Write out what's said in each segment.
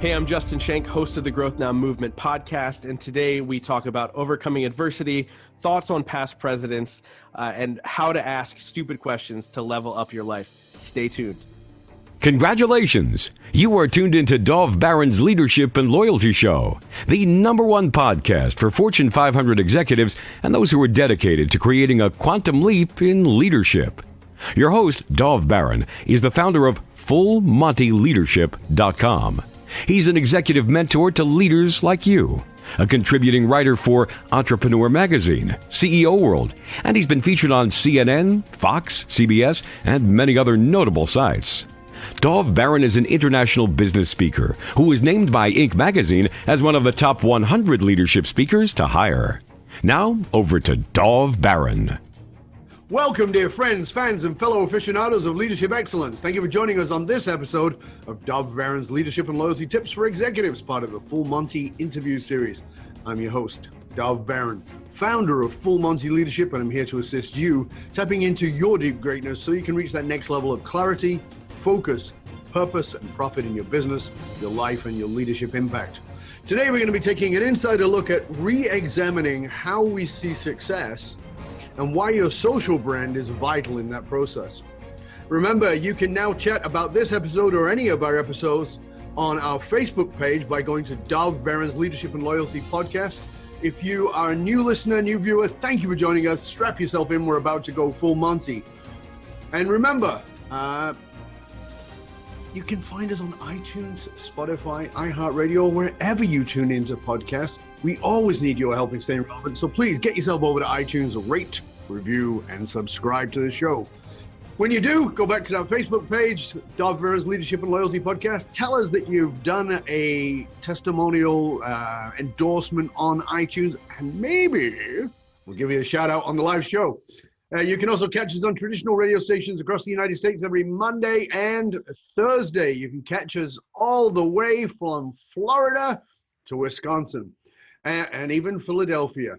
Hey, I'm Justin Schenck, host of the Growth Now Movement podcast, and today we talk about overcoming adversity, thoughts on past presidents, and how to ask stupid questions to level up your life. Stay tuned. Congratulations! You are tuned into Dov Baron's Leadership and Loyalty Show, the #1 podcast for Fortune 500 executives and those who are dedicated to creating a quantum leap in leadership. Your host, Dov Baron, is the founder of FullMontyLeadership.com. He's an executive mentor to leaders like you, a contributing writer for Entrepreneur Magazine, CEO World, and he's been featured on CNN, Fox, CBS, and many other notable sites. Dov Baron is an international business speaker who was named by Inc. magazine as one of the top 100 leadership speakers to hire. Now, over to Dov Baron. Welcome, dear friends, fans, and fellow aficionados of leadership excellence. Thank you for joining us on this episode of Dov Baron's Leadership and Loyalty Tips for Executives, part of the Full Monty interview series. I'm your host, Dov Baron, founder of Full Monty Leadership, and I'm here to assist you tapping into your deep greatness so you can reach that next level of clarity, focus, purpose, and profit in your business, your life, and your leadership impact. Today, we're going to be taking an insider look at re-examining how we see success and why your social brand is vital in that process. Remember, you can now chat about this episode or any of our episodes on our Facebook page by going to Dov Baron's Leadership and Loyalty podcast. If you are a new listener, new viewer, thank you for joining us. Strap yourself in. We're about to go full Monty. And remember, you can find us on iTunes, Spotify, iHeartRadio, wherever you tune into podcasts. We always need your help in staying relevant, so please get yourself over to iTunes, rate, review, and subscribe to the show. When you do, go back to that Facebook page, Dov Baron's Leadership and Loyalty Podcast. Tell us that you've done a testimonial endorsement on iTunes, and maybe we'll give you a shout out on the live show. You can also catch us on traditional radio stations across the United States every Monday and Thursday. You can catch us all the way from Florida to Wisconsin and even Philadelphia.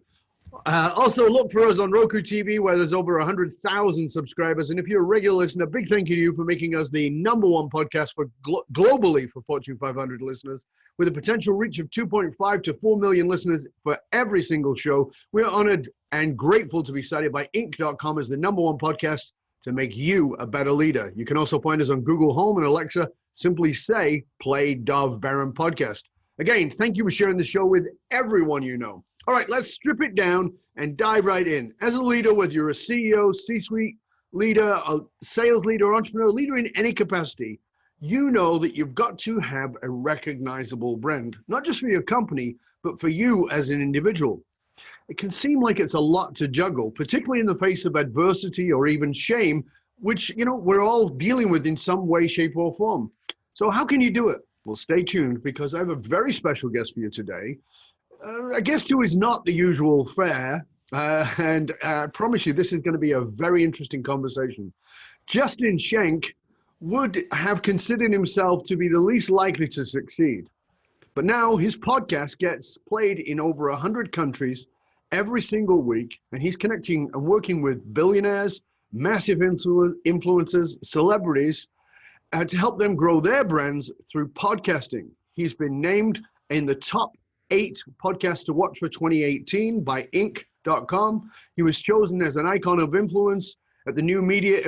Also, look for us on Roku TV, where there's over 100,000 subscribers. And if you're a regular listener, big thank you to you for making us the #1 podcast for globally for Fortune 500 listeners, with a potential reach of 2.5 to 4 million listeners for every single show. We're honored and grateful to be cited by Inc.com as the #1 podcast to make you a better leader. You can also find us on Google Home and Alexa. Simply say, play Dov Baron podcast. Again, thank you for sharing the show with everyone you know. All right, let's strip it down and dive right in. As a leader, whether you're a CEO, C-suite leader, a sales leader, entrepreneur, leader in any capacity, you know that you've got to have a recognizable brand, not just for your company, but for you as an individual. It can seem like it's a lot to juggle, particularly in the face of adversity or even shame, which, we're all dealing with in some way, shape, or form. So how can you do it? Well, stay tuned, because I have a very special guest for you today. A guest who is not the usual fare, and I promise you this is going to be a very interesting conversation. Justin Schenck would have considered himself to be the least likely to succeed. But now his podcast gets played in over 100 countries every single week, and he's connecting and working with billionaires, massive influencers, celebrities, to help them grow their brands through podcasting. He's been named in the top 8 podcasts to watch for 2018 by Inc.com. He was chosen as an icon of influence at the new media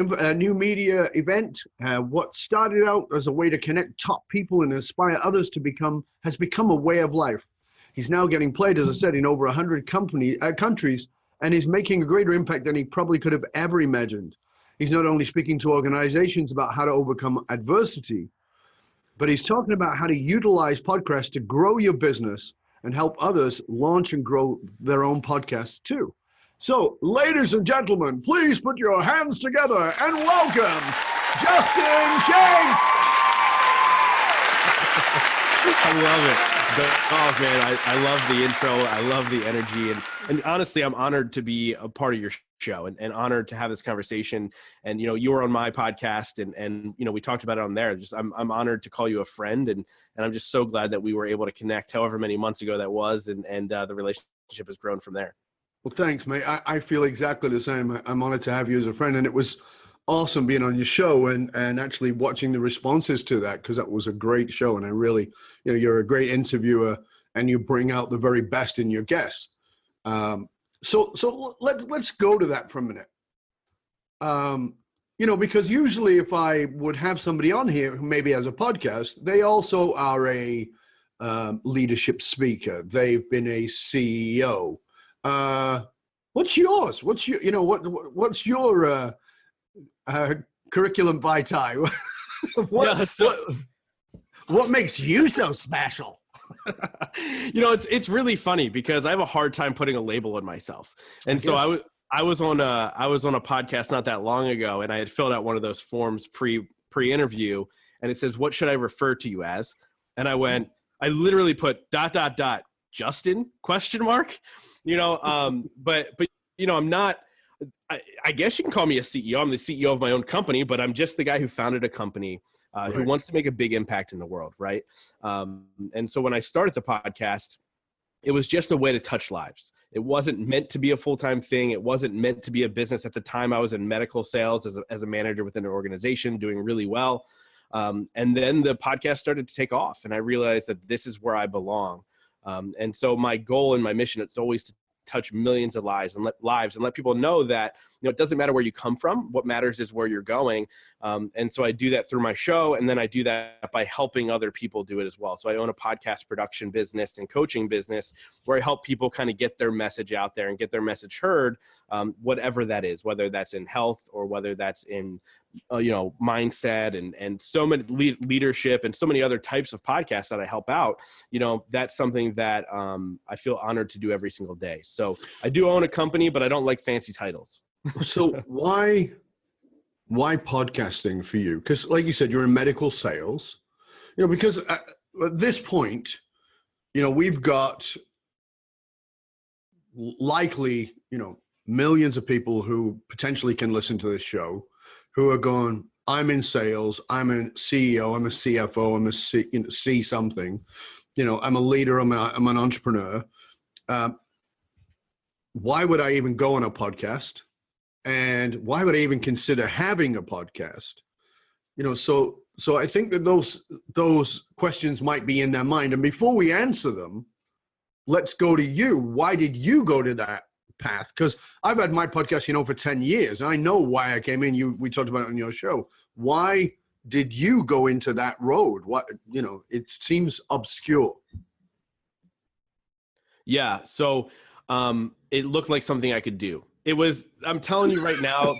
event. What started out as a way to connect top people and inspire others has become a way of life. He's now getting played, as I said, in over 100 countries, and is making a greater impact than he probably could have ever imagined. He's not only speaking to organizations about how to overcome adversity, but he's talking about how to utilize podcasts to grow your business and help others launch and grow their own podcasts too. So, ladies and gentlemen, please put your hands together and welcome Justin Schenck. I love it. Oh man, I love the intro. I love the energy, and honestly, I'm honored to be a part of your show and honored to have this conversation. And you were on my podcast, and we talked about it on there. I'm honored to call you a friend, and I'm just so glad that we were able to connect, however many months ago that was, and the relationship has grown from there. Well, thanks, mate. I feel exactly the same. I'm honored to have you as a friend, and it was awesome being on your show and actually watching the responses to that, because that was a great show. And I really, you're a great interviewer and you bring out the very best in your guests. So let's go to that for a minute. Because usually if I would have somebody on here who maybe has a podcast, they also are a leadership speaker. They've been a CEO. What's yours? What's your curriculum vitae? What makes you so special? It's really funny because I have a hard time putting a label on myself. And so I was on a podcast not that long ago, and I had filled out one of those forms pre-interview, and it says, "What should I refer to you as?" And I literally put ... Justin ? But I'm not. I guess you can call me a CEO. I'm the CEO of my own company, but I'm just the guy who founded a company who wants to make a big impact in the world, right? And so when I started the podcast, it was just a way to touch lives. It wasn't meant to be a full-time thing. It wasn't meant to be a business. At the time, I was in medical sales as a manager within an organization, doing really well. And then the podcast started to take off, and I realized that this is where I belong. And so my goal and my mission, it's always to touch millions of lives and let people know that, it doesn't matter where you come from. What matters is where you're going. And so I do that through my show. And then I do that by helping other people do it as well. So I own a podcast production business and coaching business where I help people kind of get their message out there and get their message heard, whatever that is, whether that's in health or whether that's in, mindset and so many leadership and so many other types of podcasts that I help out. That's something that I feel honored to do every single day. So I do own a company, but I don't like fancy titles. So why podcasting for you? Because like you said, you're in medical sales, because at this point, we've got likely, millions of people who potentially can listen to this show who are going, I'm in sales, I'm a CEO, I'm a CFO, I'm a C something, I'm a leader, I'm an entrepreneur. Why would I even go on a podcast? And why would I even consider having a podcast? So I think that those questions might be in their mind. And before we answer them, let's go to you. Why did you go to that path? Because I've had my podcast, for 10 years. And I know why I came in. We talked about it on your show. Why did you go into that road? It seems obscure. Yeah. So it looked like something I could do. I'm telling you right now,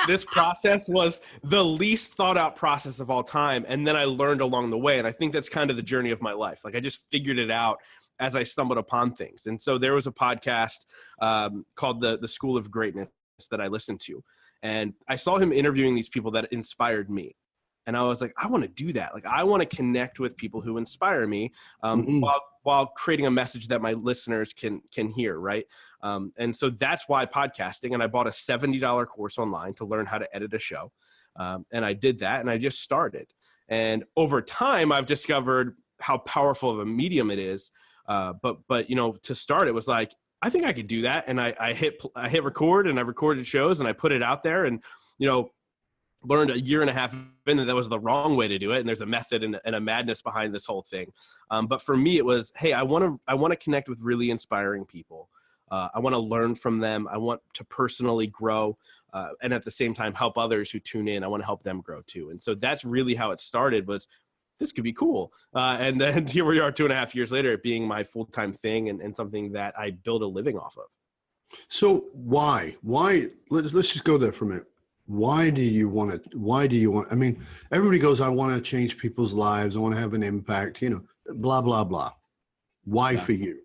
this process was the least thought out process of all time. And then I learned along the way. And I think that's kind of the journey of my life. Like I just figured it out as I stumbled upon things. And so there was a podcast called the School of Greatness that I listened to. And I saw him interviewing these people that inspired me. And I was like, I want to do that. Like, I want to connect with people who inspire me while creating a message that my listeners can hear, right? And so that's why podcasting. And I bought a $70 course online to learn how to edit a show. And I did that, and I just started. And over time, I've discovered how powerful of a medium it is. But to start, it was like, I think I could do that. And I hit record, and I recorded shows, and I put it out there, and learned a year and a half in that was the wrong way to do it. And there's a method and a madness behind this whole thing. But for me, it was, hey, I want to connect with really inspiring people. I want to learn from them. I want to personally grow. And at the same time, help others who tune in. I want to help them grow too. And so that's really how it started, was this could be cool. And then here we are 2.5 years later, it being my full-time thing and something that I build a living off of. So why, let's just go there for a minute. Why do you want, I mean, everybody goes, I want to change people's lives. I want to have an impact, blah, blah, blah. Why for you?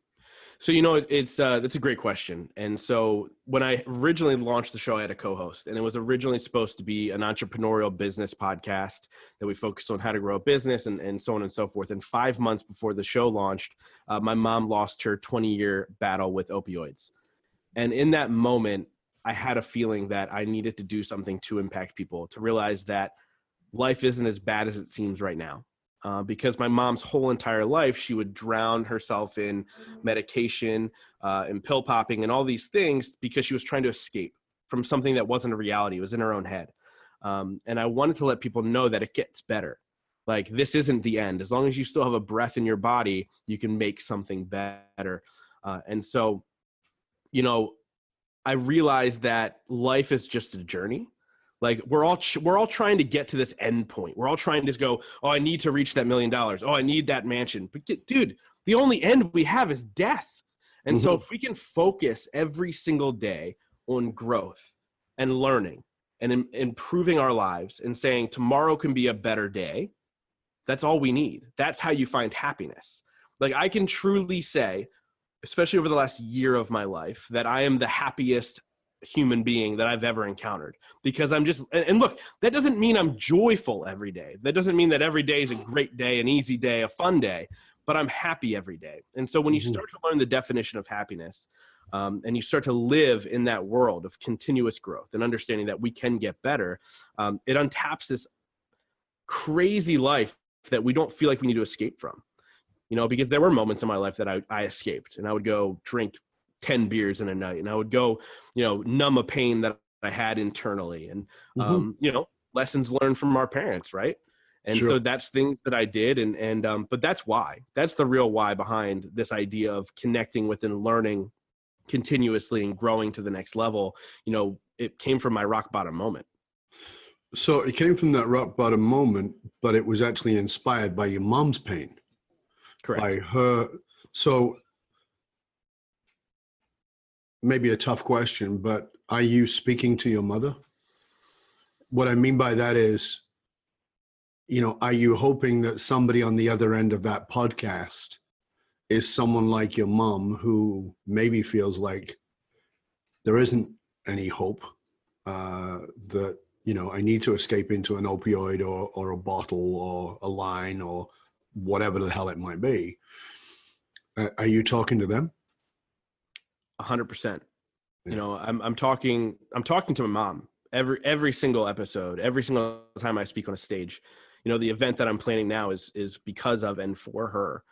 So, that's a great question. And so when I originally launched the show, I had a co-host, and it was originally supposed to be an entrepreneurial business podcast that we focused on how to grow a business and so on and so forth. And 5 months before the show launched, my mom lost her 20-year battle with opioids. And in that moment, I had a feeling that I needed to do something to impact people, to realize that life isn't as bad as it seems right now. Because my mom's whole entire life, she would drown herself in medication and pill popping and all these things because she was trying to escape from something that wasn't a reality. It was in her own head. And I wanted to let people know that it gets better. Like, this isn't the end. As long as you still have a breath in your body, you can make something better. And so, you know, I realized that life is just a journey. Like, we're all trying to get to this end point. We're all trying to go, oh, I need to reach that $1 million. Oh, I need that mansion. But dude, the only end we have is death. And so if we can focus every single day on growth and learning and improving our lives and saying tomorrow can be a better day, that's all we need. That's how you find happiness. Like, I can truly say, especially over the last year of my life, that I am the happiest human being that I've ever encountered, because I'm just, and look, that doesn't mean I'm joyful every day. That doesn't mean that every day is a great day, an easy day, a fun day, but I'm happy every day. And so when you start to learn the definition of happiness, and you start to live in that world of continuous growth and understanding that we can get better, it untaps this crazy life that we don't feel like we need to escape from. You know, because there were moments in my life that I escaped, and I would go drink 10 beers in a night, and I would go, you know, numb a pain that I had internally. And, you know, lessons learned from our parents, right? And so that's things that I did. But that's why. That's the real why behind this idea of connecting with and learning continuously and growing to the next level. You know, it came from my rock bottom moment. So it came from that rock bottom moment, but it was actually inspired by your mom's pain. Correct. By her. So maybe a tough question, but are you speaking to your mother? What I mean by that is, you know, are you hoping that somebody on the other end of that podcast is someone like your mom who maybe feels like there isn't any hope, that, you know, I need to escape into an opioid or a bottle or a line or whatever the hell it might be? Are you talking to them? 100%. You know, I'm talking to my mom every single episode, every single time I speak on a stage. You know, the event that I'm planning now is because of and for her.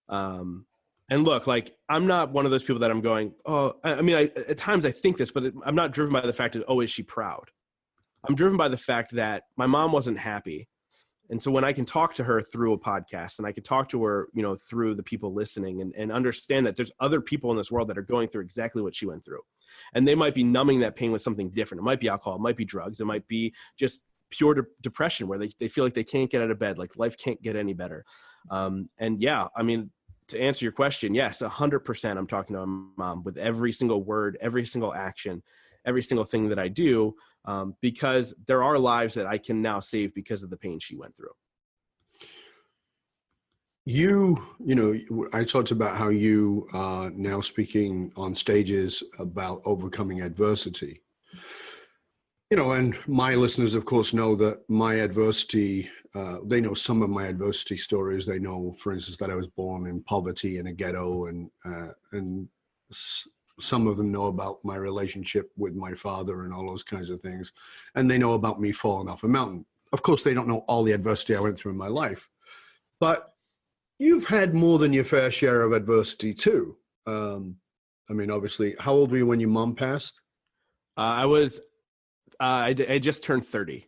And look, like, I'm not one of those people that I'm going, oh, I mean, at times I think this, but I'm not driven by the fact that, oh, is she proud? I'm driven by the fact that my mom wasn't happy. And so when I can talk to her through a podcast, and I can talk to her, you know, through the people listening, and understand that there's other people in this world that are going through exactly what she went through. And they might be numbing that pain with something different. It might be alcohol, it might be drugs, it might be just pure depression where they feel like they can't get out of bed, like life can't get any better. And yeah, I mean, to answer your question, yes, 100% I'm talking to my mom with every single word, every single action, every single thing that I do, because there are lives that I can now save because of the pain she went through. You know, I talked about how you are now speaking on stages about overcoming adversity. You know, and my listeners, of course, know that my adversity, they know some of my adversity stories. They know, for instance, that I was born in poverty in a ghetto, and some of them know about my relationship with my father and all those kinds of things. And they know about me falling off a mountain. Of course, they don't know all the adversity I went through in my life. But you've had more than your fair share of adversity too. I mean, obviously, how old were you when your mom passed? I just turned 30.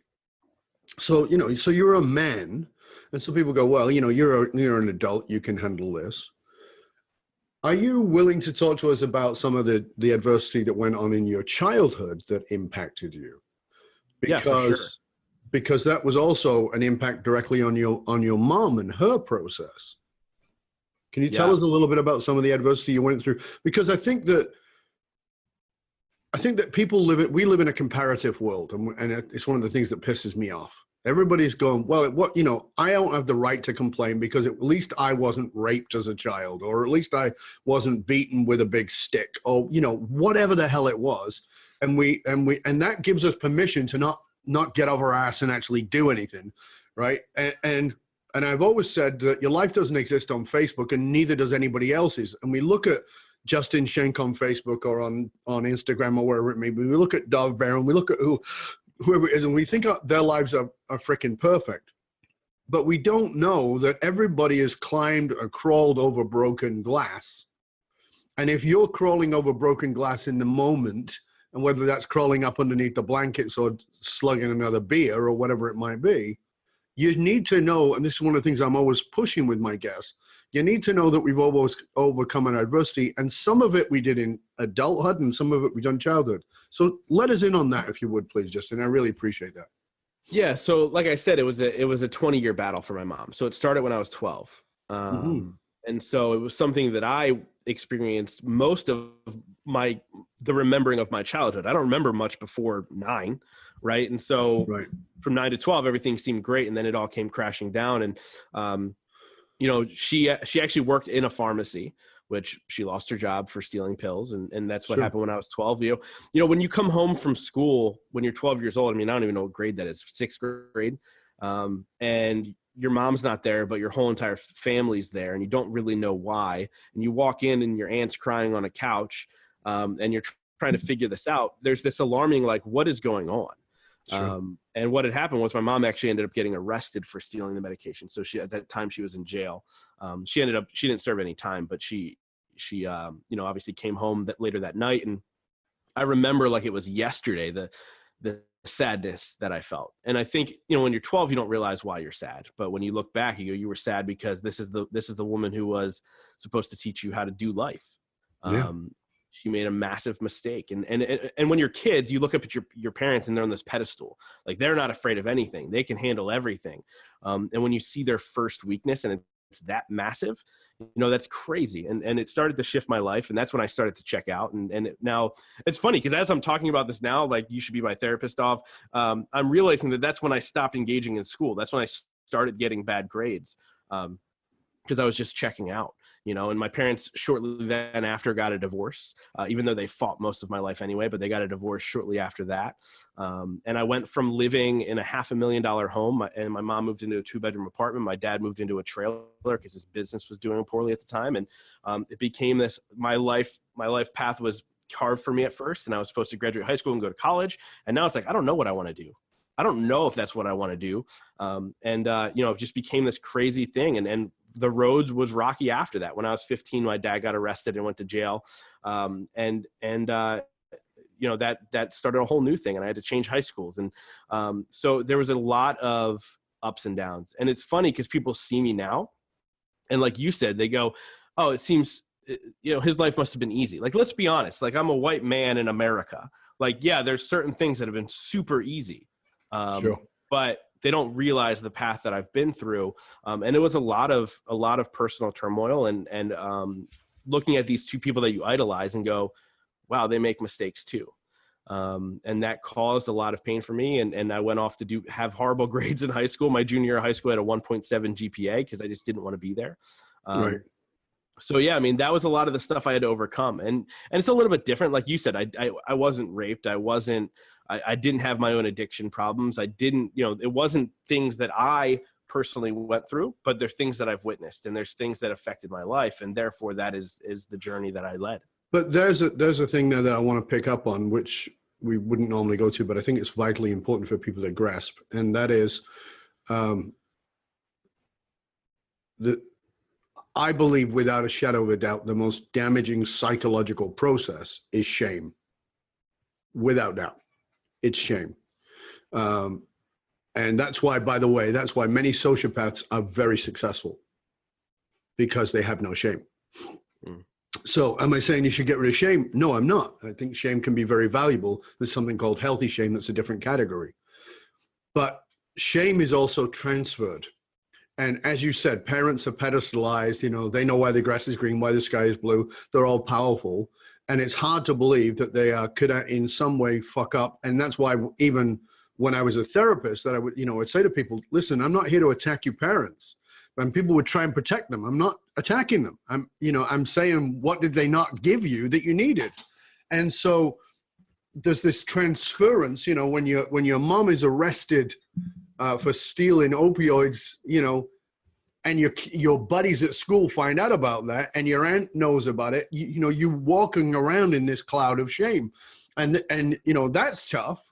So, you know, so you're a man. And so people go, well, you know, you're an adult, you can handle this. Are you willing to talk to us about some of the adversity that went on in your childhood that impacted you? Yeah, for sure. Because that was also an impact directly on your mom and her process. Can you tell us a little bit about some of the adversity you went through? Because I think that we live in a comparative world, and it's one of the things that pisses me off. Everybody's going, well, what, you know, I don't have the right to complain because at least I wasn't raped as a child, or at least I wasn't beaten with a big stick, or, you know, whatever the hell it was. And that gives us permission to not get off our ass and actually do anything. Right. And I've always said that your life doesn't exist on Facebook, and neither does anybody else's. And we look at Justin Schenck on Facebook or on Instagram or wherever it may be. We look at Dove Bear, and we look at whoever it is, and we think their lives are freaking perfect. But we don't know that everybody has climbed or crawled over broken glass. And if you're crawling over broken glass in the moment, and whether that's crawling up underneath the blankets or slugging another beer or whatever it might be, you need to know, and this is one of the things I'm always pushing with my guests, you need to know that we've always overcome an adversity, and some of it we did in adulthood and some of it we done in childhood. So let us in on that, if you would, please, Justin. I really appreciate that. Yeah. So like I said, it was a 20-year battle for my mom. So it started when I was 12. And so it was something that I experienced most of the remembering of my childhood. I don't remember much before 9. Right. And so from 9 to 12, everything seemed great. And then it all came crashing down. And, she actually worked in a pharmacy, which she lost her job for stealing pills. And that's what happened when I was 12. When you come home from school, when you're 12 years old, I mean, I don't even know what grade that is, 6th grade. And your mom's not there, but your whole entire family's there, and you don't really know why. And you walk in and your aunt's crying on a couch, and you're trying to figure this out. There's this alarming, like, what is going on? And what had happened was my mom actually ended up getting arrested for stealing the medication. So at that time she was in jail. She didn't serve any time, but she obviously came home later that night. And I remember like it was yesterday, the sadness that I felt. And I think, when you're 12, you don't realize why you're sad. But when you look back, you go, you were sad because this is the woman who was supposed to teach you how to do life. She made a massive mistake. And when you're kids, you look up at your parents and they're on this pedestal. Like, they're not afraid of anything. They can handle everything. And when you see their first weakness and it's that massive, that's crazy. And it started to shift my life. And that's when I started to check out. Now it's funny because as I'm talking about this now, like, you should be my therapist off. I'm realizing that's when I stopped engaging in school. That's when I started getting bad grades. Because I was just checking out. And my parents shortly then after got a divorce, even though they fought most of my life anyway, but they got a divorce shortly after that. And I went from living in a $500,000 home, and my mom moved into a 2-bedroom apartment. My dad moved into a trailer because his business was doing poorly at the time. And it became my life path was carved for me at first. And I was supposed to graduate high school and go to college. And now it's like, I don't know what I want to do. I don't know if that's what I want to do. It just became this crazy thing. And the roads was rocky after that. When I was 15, my dad got arrested and went to jail. That started a whole new thing, and I had to change high schools. And so there was a lot of ups and downs. And it's funny because people see me now, and like you said, they go, oh, it seems, his life must have been easy. Like, let's be honest. Like, I'm a white man in America. Like, yeah, there's certain things that have been super easy. But they don't realize the path that I've been through. And it was a lot of personal turmoil and looking at these two people that you idolize and go, wow, they make mistakes too. And that caused a lot of pain for me. And I went off to have horrible grades in high school. My junior year of high school I had a 1.7 GPA because I just didn't want to be there. So yeah, I mean, that was a lot of the stuff I had to overcome. And it's a little bit different. Like you said, I wasn't raped. I didn't have my own addiction problems. I didn't, it wasn't things that I personally went through, but there's things that I've witnessed and there's things that affected my life. And therefore that is the journey that I led. But there's a thing there that I want to pick up on, which we wouldn't normally go to, but I think it's vitally important for people to grasp. And that is, I believe without a shadow of a doubt, the most damaging psychological process is shame. Without doubt. It's shame. And that's why, by the way, that's why many sociopaths are very successful, because they have no shame. So am I saying you should get rid of shame? No, I'm not. I think shame can be very valuable. There's something called healthy shame that's a different category. But shame is also transferred. And as you said, parents are pedestalized, they know why the grass is green, why the sky is blue. They're all powerful. And it's hard to believe that they could in some way fuck up. And that's why even when I was a therapist, that I would, I'd say to people, listen, I'm not here to attack your parents. When people would try and protect them, I'm not attacking them. I'm saying, what did they not give you that you needed? And so there's this transference, when your mom is arrested for stealing opioids, and your buddies at school find out about that, and your aunt knows about it, you walking around in this cloud of shame. And that's tough.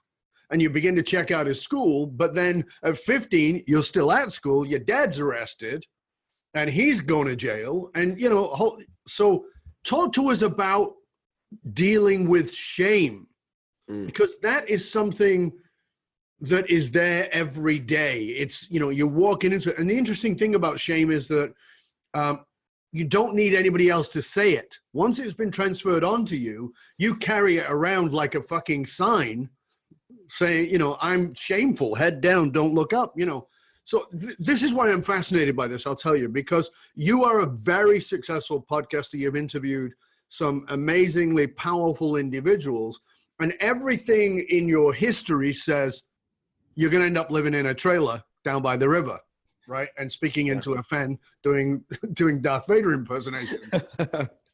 And you begin to check out of school, but then at 15, you're still at school, your dad's arrested, and he's going to jail. And, so talk to us about dealing with shame. because that is something that is there every day. It's, you're walking into it. And the interesting thing about shame is that you don't need anybody else to say it. Once it's been transferred onto you, you carry it around like a fucking sign saying, I'm shameful, head down, don't look up, So this is why I'm fascinated by this, I'll tell you, because you are a very successful podcaster. You've interviewed some amazingly powerful individuals, and everything in your history says you're going to end up living in a trailer down by the river, right? And speaking into a fan, doing Darth Vader impersonation.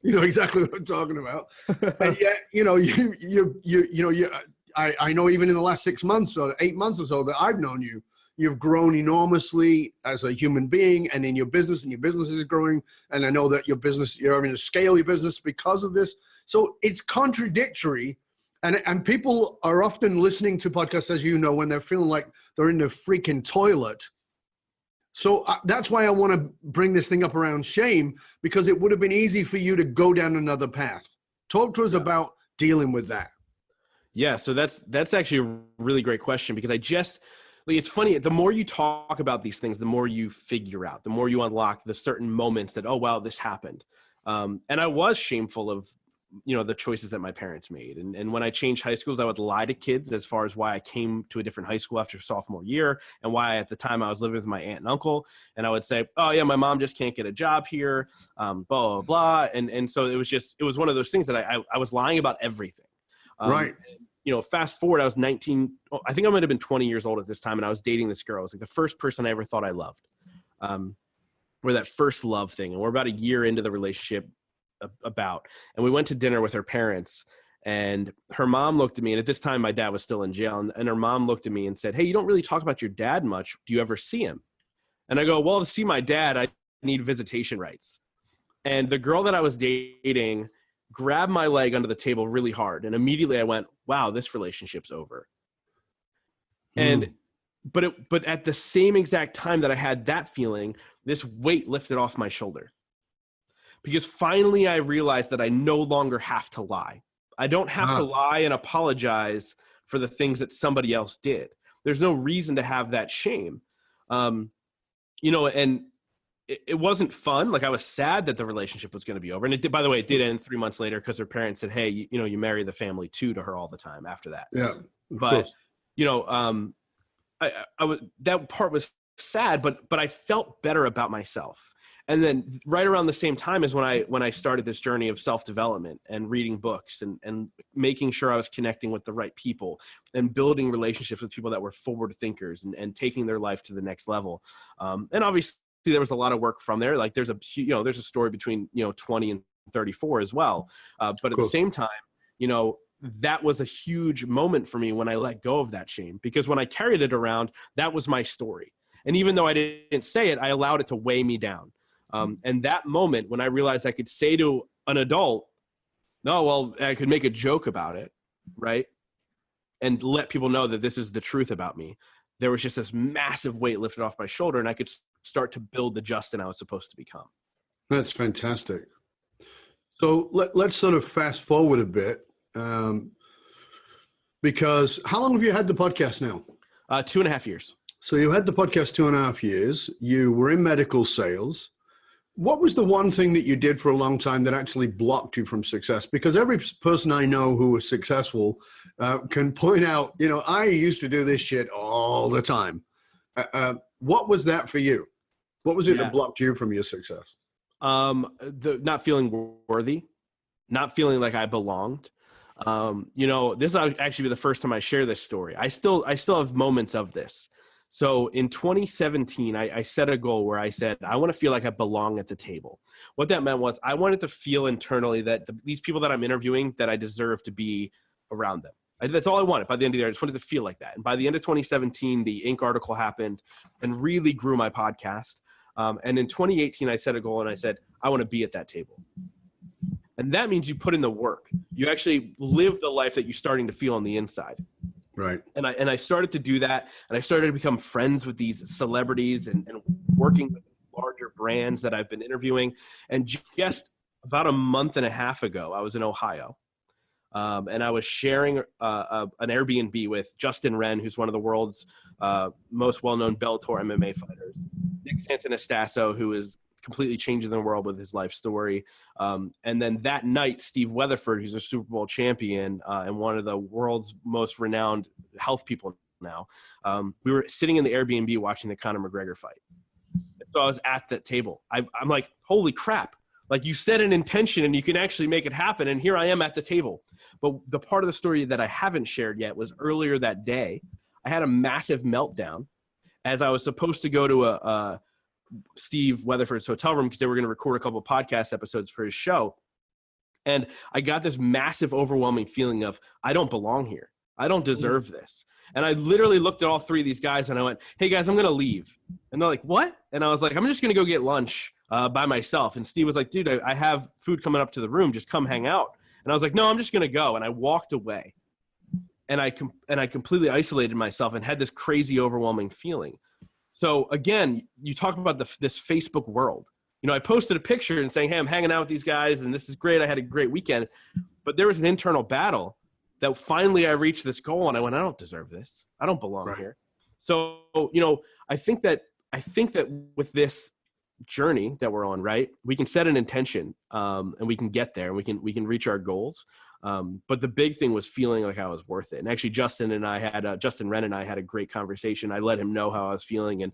You know exactly what I'm talking about. And yet, I know even in the last 6 months or 8 months or so that I've known you, you've grown enormously as a human being and in your business, and your business is growing. And I know that you're having to scale your business because of this. So it's contradictory. And people are often listening to podcasts, as you know, when they're feeling like they're in the freaking toilet. So that's why I want to bring this thing up around shame, because it would have been easy for you to go down another path. Talk to us about dealing with that. Yeah, so that's actually a really great question, because it's funny, the more you talk about these things, the more you figure out, the more you unlock the certain moments that, oh, wow, this happened. And I was shameful of, the choices that my parents made. And when I changed high schools, I would lie to kids as far as why I came to a different high school after sophomore year, and why at the time I was living with my aunt and uncle. And I would say, oh yeah, my mom just can't get a job here, blah, blah, blah. And so it was one of those things that I was lying about everything. Right. Fast forward, I was 19. I think I might've been 20 years old at this time. And I was dating this girl. It was like the first person I ever thought I loved. Or that first love thing. And we're about a year into the relationship and we went to dinner with her parents, and her mom looked at me. And at this time, my dad was still in jail. And her mom looked at me and said, hey, you don't really talk about your dad much. Do you ever see him? And I go, well, to see my dad, I need visitation rights. And the girl that I was dating grabbed my leg under the table really hard. And immediately I went, wow, this relationship's over. But at the same exact time that I had that feeling, this weight lifted off my shoulder. Because finally I realized that I no longer have to lie. I don't have to lie and apologize for the things that somebody else did. There's no reason to have that shame. And it wasn't fun. Like, I was sad that the relationship was going to be over. And it did, by the way, it did end 3 months later, because her parents said, hey, you marry the family too to her all the time after that. Yeah. But, that part was sad, but I felt better about myself. And then right around the same time is when I started this journey of self-development and reading books and making sure I was connecting with the right people and building relationships with people that were forward thinkers and taking their life to the next level. And obviously there was a lot of work from there. Like, there's a story between, 20 and 34 as well. But at the same time, that was a huge moment for me when I let go of that shame, because when I carried it around, that was my story. And even though I didn't say it, I allowed it to weigh me down. And that moment when I realized I could say to an adult, no, well, I could make a joke about it, right? And let people know that this is the truth about me. There was just this massive weight lifted off my shoulder, and I could start to build the Justin I was supposed to become. That's fantastic. So let's sort of fast forward a bit, because how long have you had the podcast now? 2.5 years. So you had the podcast 2.5 years. You were in medical sales. What was the one thing that you did for a long time that actually blocked you from success? Because every person I know who was successful can point out, I used to do this shit all the time. What was that for you? What was it that blocked you from your success? Not feeling worthy, not feeling like I belonged. This will actually be the first time I share this story. I still have moments of this. So in 2017, I set a goal where I said, I want to feel like I belong at the table. What that meant was I wanted to feel internally that these people that I'm interviewing, that I deserve to be around them. That's all I wanted. By the end of the year, I just wanted to feel like that. And by the end of 2017, the Inc. article happened and really grew my podcast. And in 2018, I set a goal and I said, I want to be at that table. And that means you put in the work. You actually live the life that you're starting to feel on the inside. Right. And I started to do that, and I started to become friends with these celebrities and working with larger brands that I've been interviewing. And just about a month and a half ago, I was in Ohio. And I was sharing an Airbnb with Justin Wren, who's one of the world's most well-known Bellator MMA fighters, Nick Santonastasso, who is completely changing the world with his life story. And then that night, Steve Weatherford, who's a Super Bowl champion and one of the world's most renowned health people now, we were sitting in the Airbnb watching the Conor McGregor fight. So I was at that table. I'm like, holy crap. Like, you set an intention and you can actually make it happen. And here I am at the table. But the part of the story that I haven't shared yet was earlier that day, I had a massive meltdown as I was supposed to go to a Steve Weatherford's hotel room because they were going to record a couple of podcast episodes for his show. And I got this massive, overwhelming feeling of, I don't belong here. I don't deserve this. And I literally looked at all three of these guys and I went, hey guys, I'm going to leave. And they're like, what? And I was like, I'm just going to go get lunch by myself. And Steve was like, dude, I have food coming up to the room. Just come hang out. And I was like, no, I'm just going to go. And I walked away. And I completely isolated myself and had this crazy, overwhelming feeling. So again, you talk about this Facebook world. You know, I posted a picture and saying, hey, I'm hanging out with these guys and this is great. I had a great weekend. But there was an internal battle that finally I reached this goal and I went, I don't deserve this. I don't belong here. So, you know, I think that with this journey that we're on, right, we can set an intention and we can get there and we can reach our goals. But the big thing was feeling like I was worth it. And actually Justin Wren and I had a great conversation. I let him know how I was feeling, and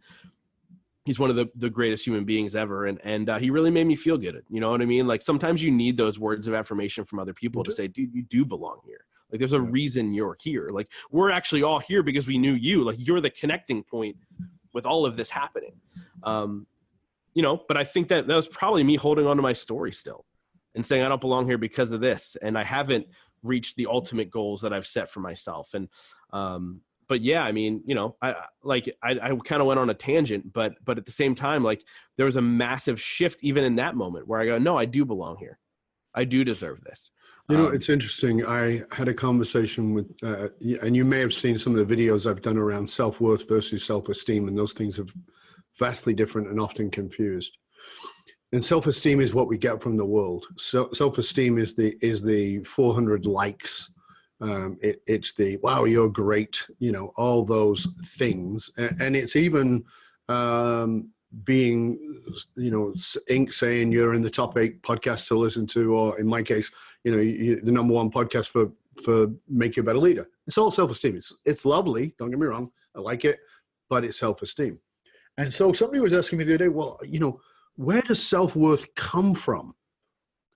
he's one of the greatest human beings ever. And he really made me feel good. You know what I mean? Like, sometimes you need those words of affirmation from other people to say, dude, you do belong here. Like, there's a reason you're here. Like, we're actually all here because we knew you. Like, you're the connecting point with all of this happening. You know, but I think that was probably me holding on to my story still and saying I don't belong here because of this. And I haven't reached the ultimate goals that I've set for myself. And, but yeah, I mean, you know, I kind of went on a tangent, but at the same time, like, there was a massive shift even in that moment where I go, no, I do belong here. I do deserve this. You know, it's interesting. I had a conversation with, and you may have seen some of the videos I've done around self-worth versus self-esteem, and those things are vastly different and often confused. And self-esteem is what we get from the world. So self-esteem is the 400 likes. It's the, wow, you're great. You know, all those things. And it's even being, you know, Inc. saying you're in the top 8 podcasts to listen to, or in my case, you know, the number 1 podcast for Make You a Better Leader. It's all self-esteem. It's lovely. Don't get me wrong. I like it, but it's self-esteem. And so somebody was asking me the other day, well, you know, where does self-worth come from?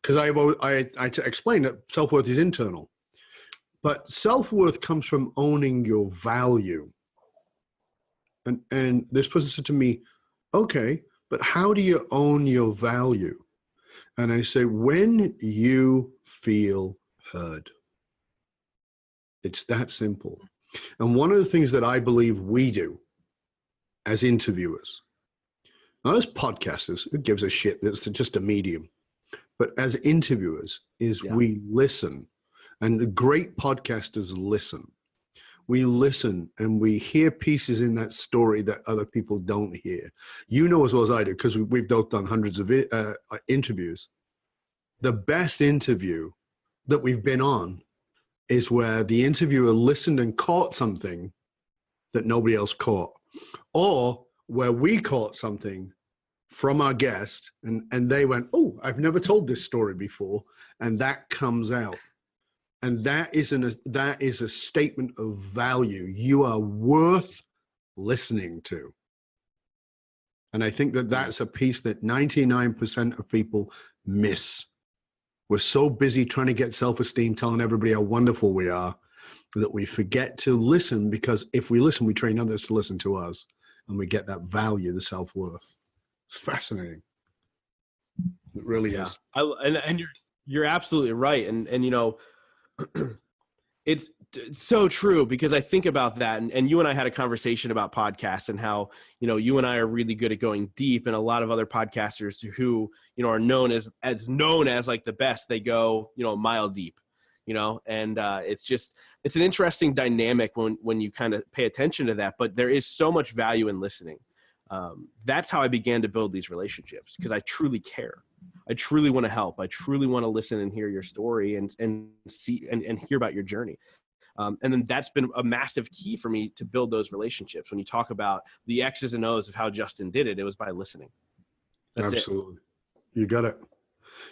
Because I explained that self-worth is internal. But self-worth comes from owning your value. And this person said to me, okay, but how do you own your value? And I say, when you feel heard. It's that simple. And one of the things that I believe we do as interviewers, not as podcasters, who gives a shit, that's just a medium, but as interviewers, is we listen. And the great podcasters listen. We listen and we hear pieces in that story that other people don't hear. You know as well as I do, because we've both done hundreds of interviews. The best interview that we've been on is where the interviewer listened and caught something that nobody else caught. Or where we caught something from our guest and they went, oh, I've never told this story before. And that comes out. And that is a statement of value. You are worth listening to. And I think that that's a piece that 99% of people miss. We're so busy trying to get self-esteem, telling everybody how wonderful we are, that we forget to listen, because if we listen, we train others to listen to us, and we get that value, the self-worth. It's fascinating. It really is. And you're absolutely right. And you know, it's so true, because I think about that, and you and I had a conversation about podcasts and how, you know, you and I are really good at going deep, and a lot of other podcasters who, you know, are known as like the best, they go, you know, a mile deep, you know, and it's an interesting dynamic when you kind of pay attention to that, but there is so much value in listening. That's how I began to build these relationships, because I truly care. I truly want to help. I truly want to listen and hear your story and see and hear about your journey. And then that's been a massive key for me to build those relationships. When you talk about the X's and O's of how Justin did it, it was by listening. That's Absolutely. You got it.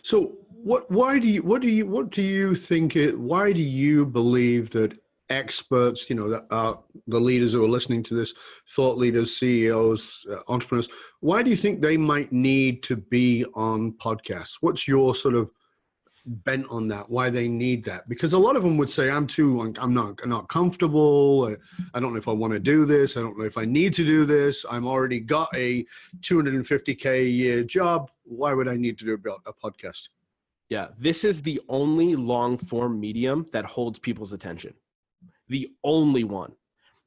So why do you think why do you believe that experts, that are the leaders who are listening to this, thought leaders, CEOs, entrepreneurs, why do you think they might need to be on podcasts? What's your sort of bent on that, why they need that? Because a lot of them would say, I'm not comfortable. I don't know if I want to do this. I don't know if I need to do this. I'm already got a $250K a year job. Why would I need to do a podcast? Yeah. This is the only long form medium that holds people's attention. The only one.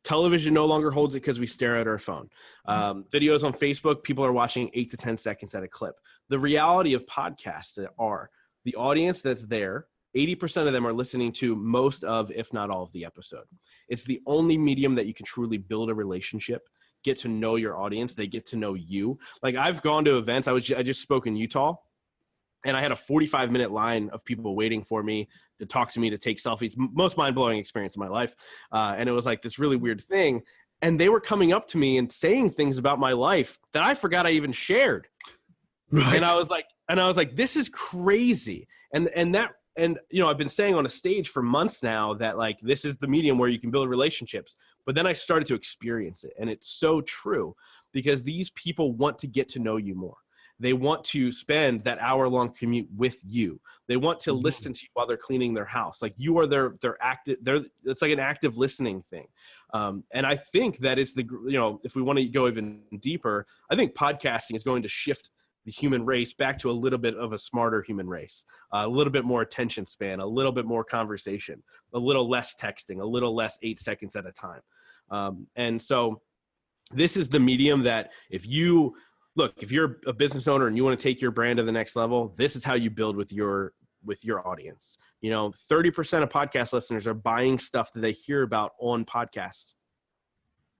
Television no longer holds it because we stare at our phone. Videos on Facebook, people are watching 8 to 10 seconds at a clip. The reality of podcasts are the audience that's there, 80% of them are listening to most of, if not all of the episode. It's the only medium that you can truly build a relationship, get to know your audience. They get to know you. Like I've gone to events. I just spoke in Utah and I had a 45-minute line of people waiting for me to talk to me, to take selfies. Most mind-blowing experience in my life. And it was like this really weird thing. And they were coming up to me and saying things about my life that I forgot I even shared. Right. And I was like, this is crazy. And I've been saying on a stage for months now that like, this is the medium where you can build relationships. But then I started to experience it. And it's so true because these people want to get to know you more. They want to spend that hour-long commute with you. They want to listen to you while they're cleaning their house. Like you are their active, it's like an active listening thing. And I think that it's if we want to go even deeper, I think podcasting is going to shift the human race back to a little bit of a smarter human race, a little bit more attention span, a little bit more conversation, a little less texting, a little less 8 seconds at a time. And so this is the medium that if you're a business owner and you want to take your brand to the next level, this is how you build with your audience. 30% of podcast listeners are buying stuff that they hear about on podcasts.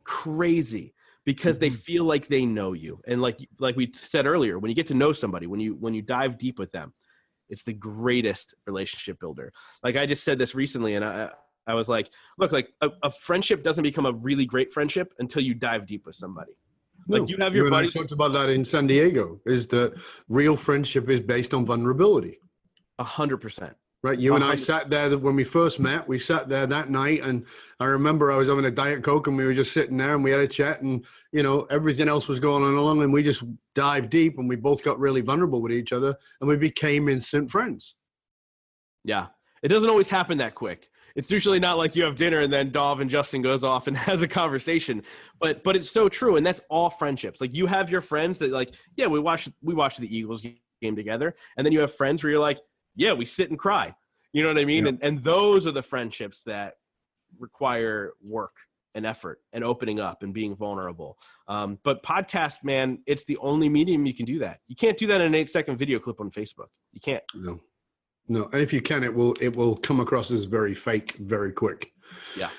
Crazy. Because they feel like they know you. And like we said earlier, when you get to know somebody, when you dive deep with them, it's the greatest relationship builder. Like I just said this recently, and I was like, look, like a friendship doesn't become a really great friendship until you dive deep with somebody. Like you have your buddy. I talked about that in San Diego, is that real friendship is based on vulnerability. 100%. Right. You and I sat there when we first met. We sat there that night, and I remember I was having a Diet Coke, and we were just sitting there, and we had a chat, and everything else was going on along, and we just dived deep, and we both got really vulnerable with each other, and we became instant friends. Yeah, it doesn't always happen that quick. It's usually not like you have dinner and then Dov and Justin goes off and has a conversation, but it's so true, and that's all friendships. Like you have your friends that like, yeah, we watch the Eagles game together, and then you have friends where you're like, yeah, we sit and cry. You know what I mean? Yeah. And those are the friendships that require work and effort and opening up and being vulnerable. But podcast, man, it's the only medium you can do that. You can't do that in an 8-second video clip on Facebook. You can't. No. And if you can, it will come across as very fake, very quick. Yeah.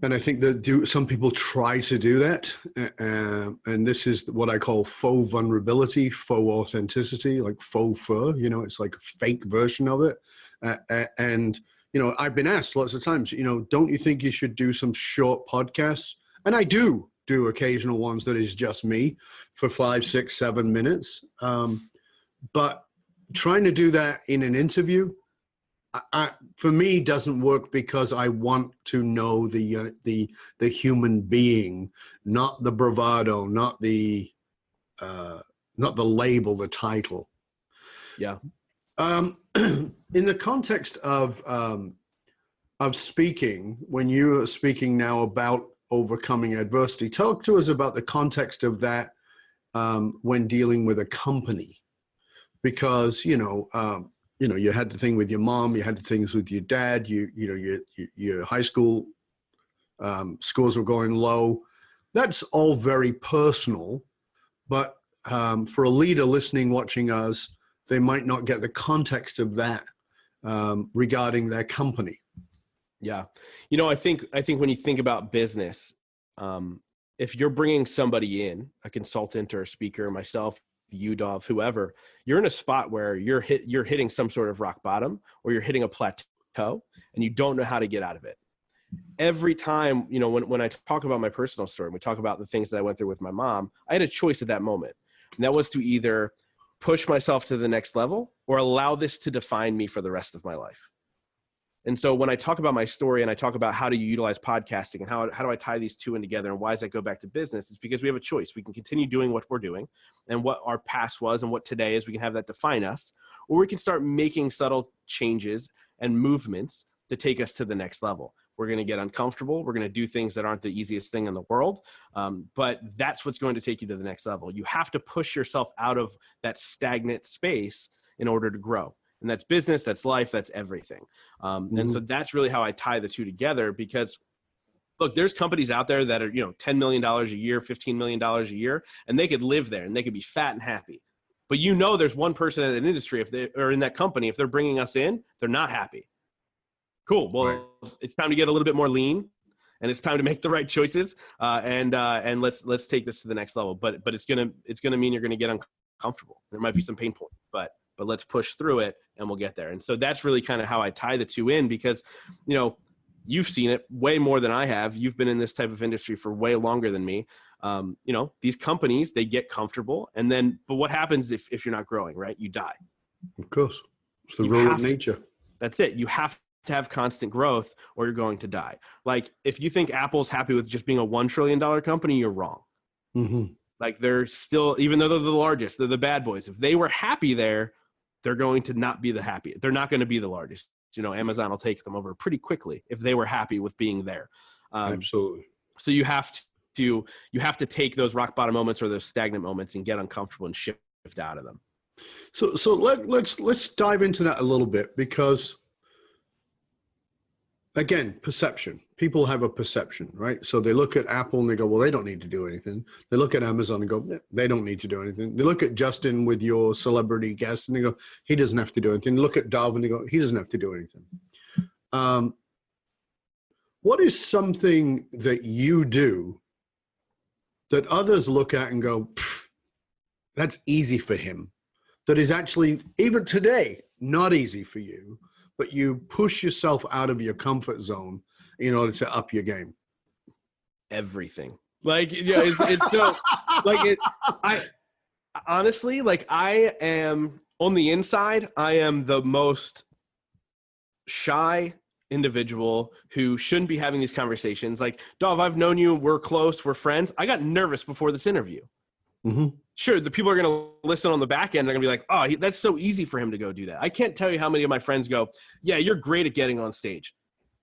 And I think that some people try to do that. And this is what I call faux vulnerability, faux authenticity, like faux fur, it's like a fake version of it. And I've been asked lots of times, don't you think you should do some short podcasts? And I do occasional ones that is just me for 5, 6, 7 minutes. But trying to do that in an interview, for me, doesn't work because I want to know the human being, not the bravado, not the label, the title. Yeah. In the context of speaking, when you are speaking now about overcoming adversity, talk to us about the context of that when dealing with a company, because you had the thing with your mom, you had the things with your dad, your high school scores were going low. That's all very personal, but for a leader listening, watching us, they might not get the context of that regarding their company. Yeah. I think when you think about business, if you're bringing somebody in, a consultant or a speaker, myself, you, Dov, whoever, you're in a spot where you're hitting some sort of rock bottom, or you're hitting a plateau and you don't know how to get out of it. Every time, you know, when I talk about my personal story, we talk about the things that I went through with my mom, I had a choice at that moment. And that was to either push myself to the next level or allow this to define me for the rest of my life. And so when I talk about my story and I talk about how do you utilize podcasting and how do I tie these two in together and why does that go back to business, it's because we have a choice. We can continue doing what we're doing and what our past was and what today is. We can have that define us, or we can start making subtle changes and movements to take us to the next level. We're going to get uncomfortable. We're going to do things that aren't the easiest thing in the world. But that's what's going to take you to the next level. You have to push yourself out of that stagnant space in order to grow. And that's business, that's life, that's everything. And so that's really how I tie the two together, because look, there's companies out there that are, you know, $10 million a year, $15 million a year, and they could live there and they could be fat and happy. But you know, there's one person in an industry, if they are in that company, if they're bringing us in, they're not happy. Cool. Well, right. It's time to get a little bit more lean, and it's time to make the right choices. And let's take this to the next level. But it's gonna mean you're gonna get uncomfortable. There might be some pain points, but let's push through it and we'll get there. And so that's really kind of how I tie the two in, because, you know, you've seen it way more than I have. You've been in this type of industry for way longer than me. You know, these companies, they get comfortable, and then, but what happens if you're not growing, right? You die. Of course. It's the rule of nature. That's it. You have to have constant growth or you're going to die. Like, if you think Apple's happy with just being a $1 trillion company, you're wrong. Like, they're still, even though they're the largest, they're the bad boys. If they were happy there, they're going to not be the happiest. They're not going to be the largest. You know, Amazon will take them over pretty quickly if they were happy with being there. Absolutely. So you have to take those rock bottom moments or those stagnant moments and get uncomfortable and shift out of them. So let's dive into that a little bit, because again, perception. People have a perception, right? So they look at Apple and they go, well, they don't need to do anything. They look at Amazon and go, they don't need to do anything. They look at Justin with your celebrity guest and they go, he doesn't have to do anything. They look at Dov and they go, he doesn't have to do anything. What is something that you do that others look at and go, that's easy for him, that is actually, even today, not easy for you, but you push yourself out of your comfort zone in order to up your game? Everything. Like, yeah, it's so, like, I honestly, like, I am on the inside, I am the most shy individual who shouldn't be having these conversations. Like, Dov, I've known you, we're close, we're friends. I got nervous before this interview. Sure, the people are going to listen on the back end. They're going to be like, oh, that's so easy for him to go do that. I can't tell you how many of my friends go, yeah, you're great at getting on stage.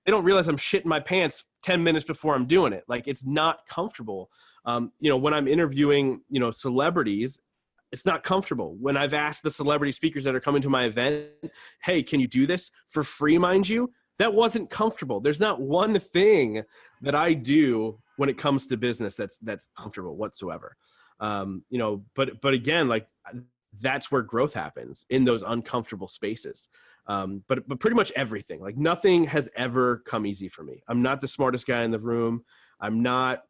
They don't realize I'm shitting my pants 10 minutes before I'm doing it. Like, it's not comfortable. You know, when I'm interviewing, you know, celebrities, it's not comfortable. When I've asked the celebrity speakers that are coming to my event, hey, can you do this for free, mind you? That wasn't comfortable. There's not one thing that I do when it comes to business that's comfortable whatsoever. You know, but again, like, that's where growth happens, in those uncomfortable spaces. But pretty much everything, like, nothing has ever come easy for me. I'm not the smartest guy in the room. I'm not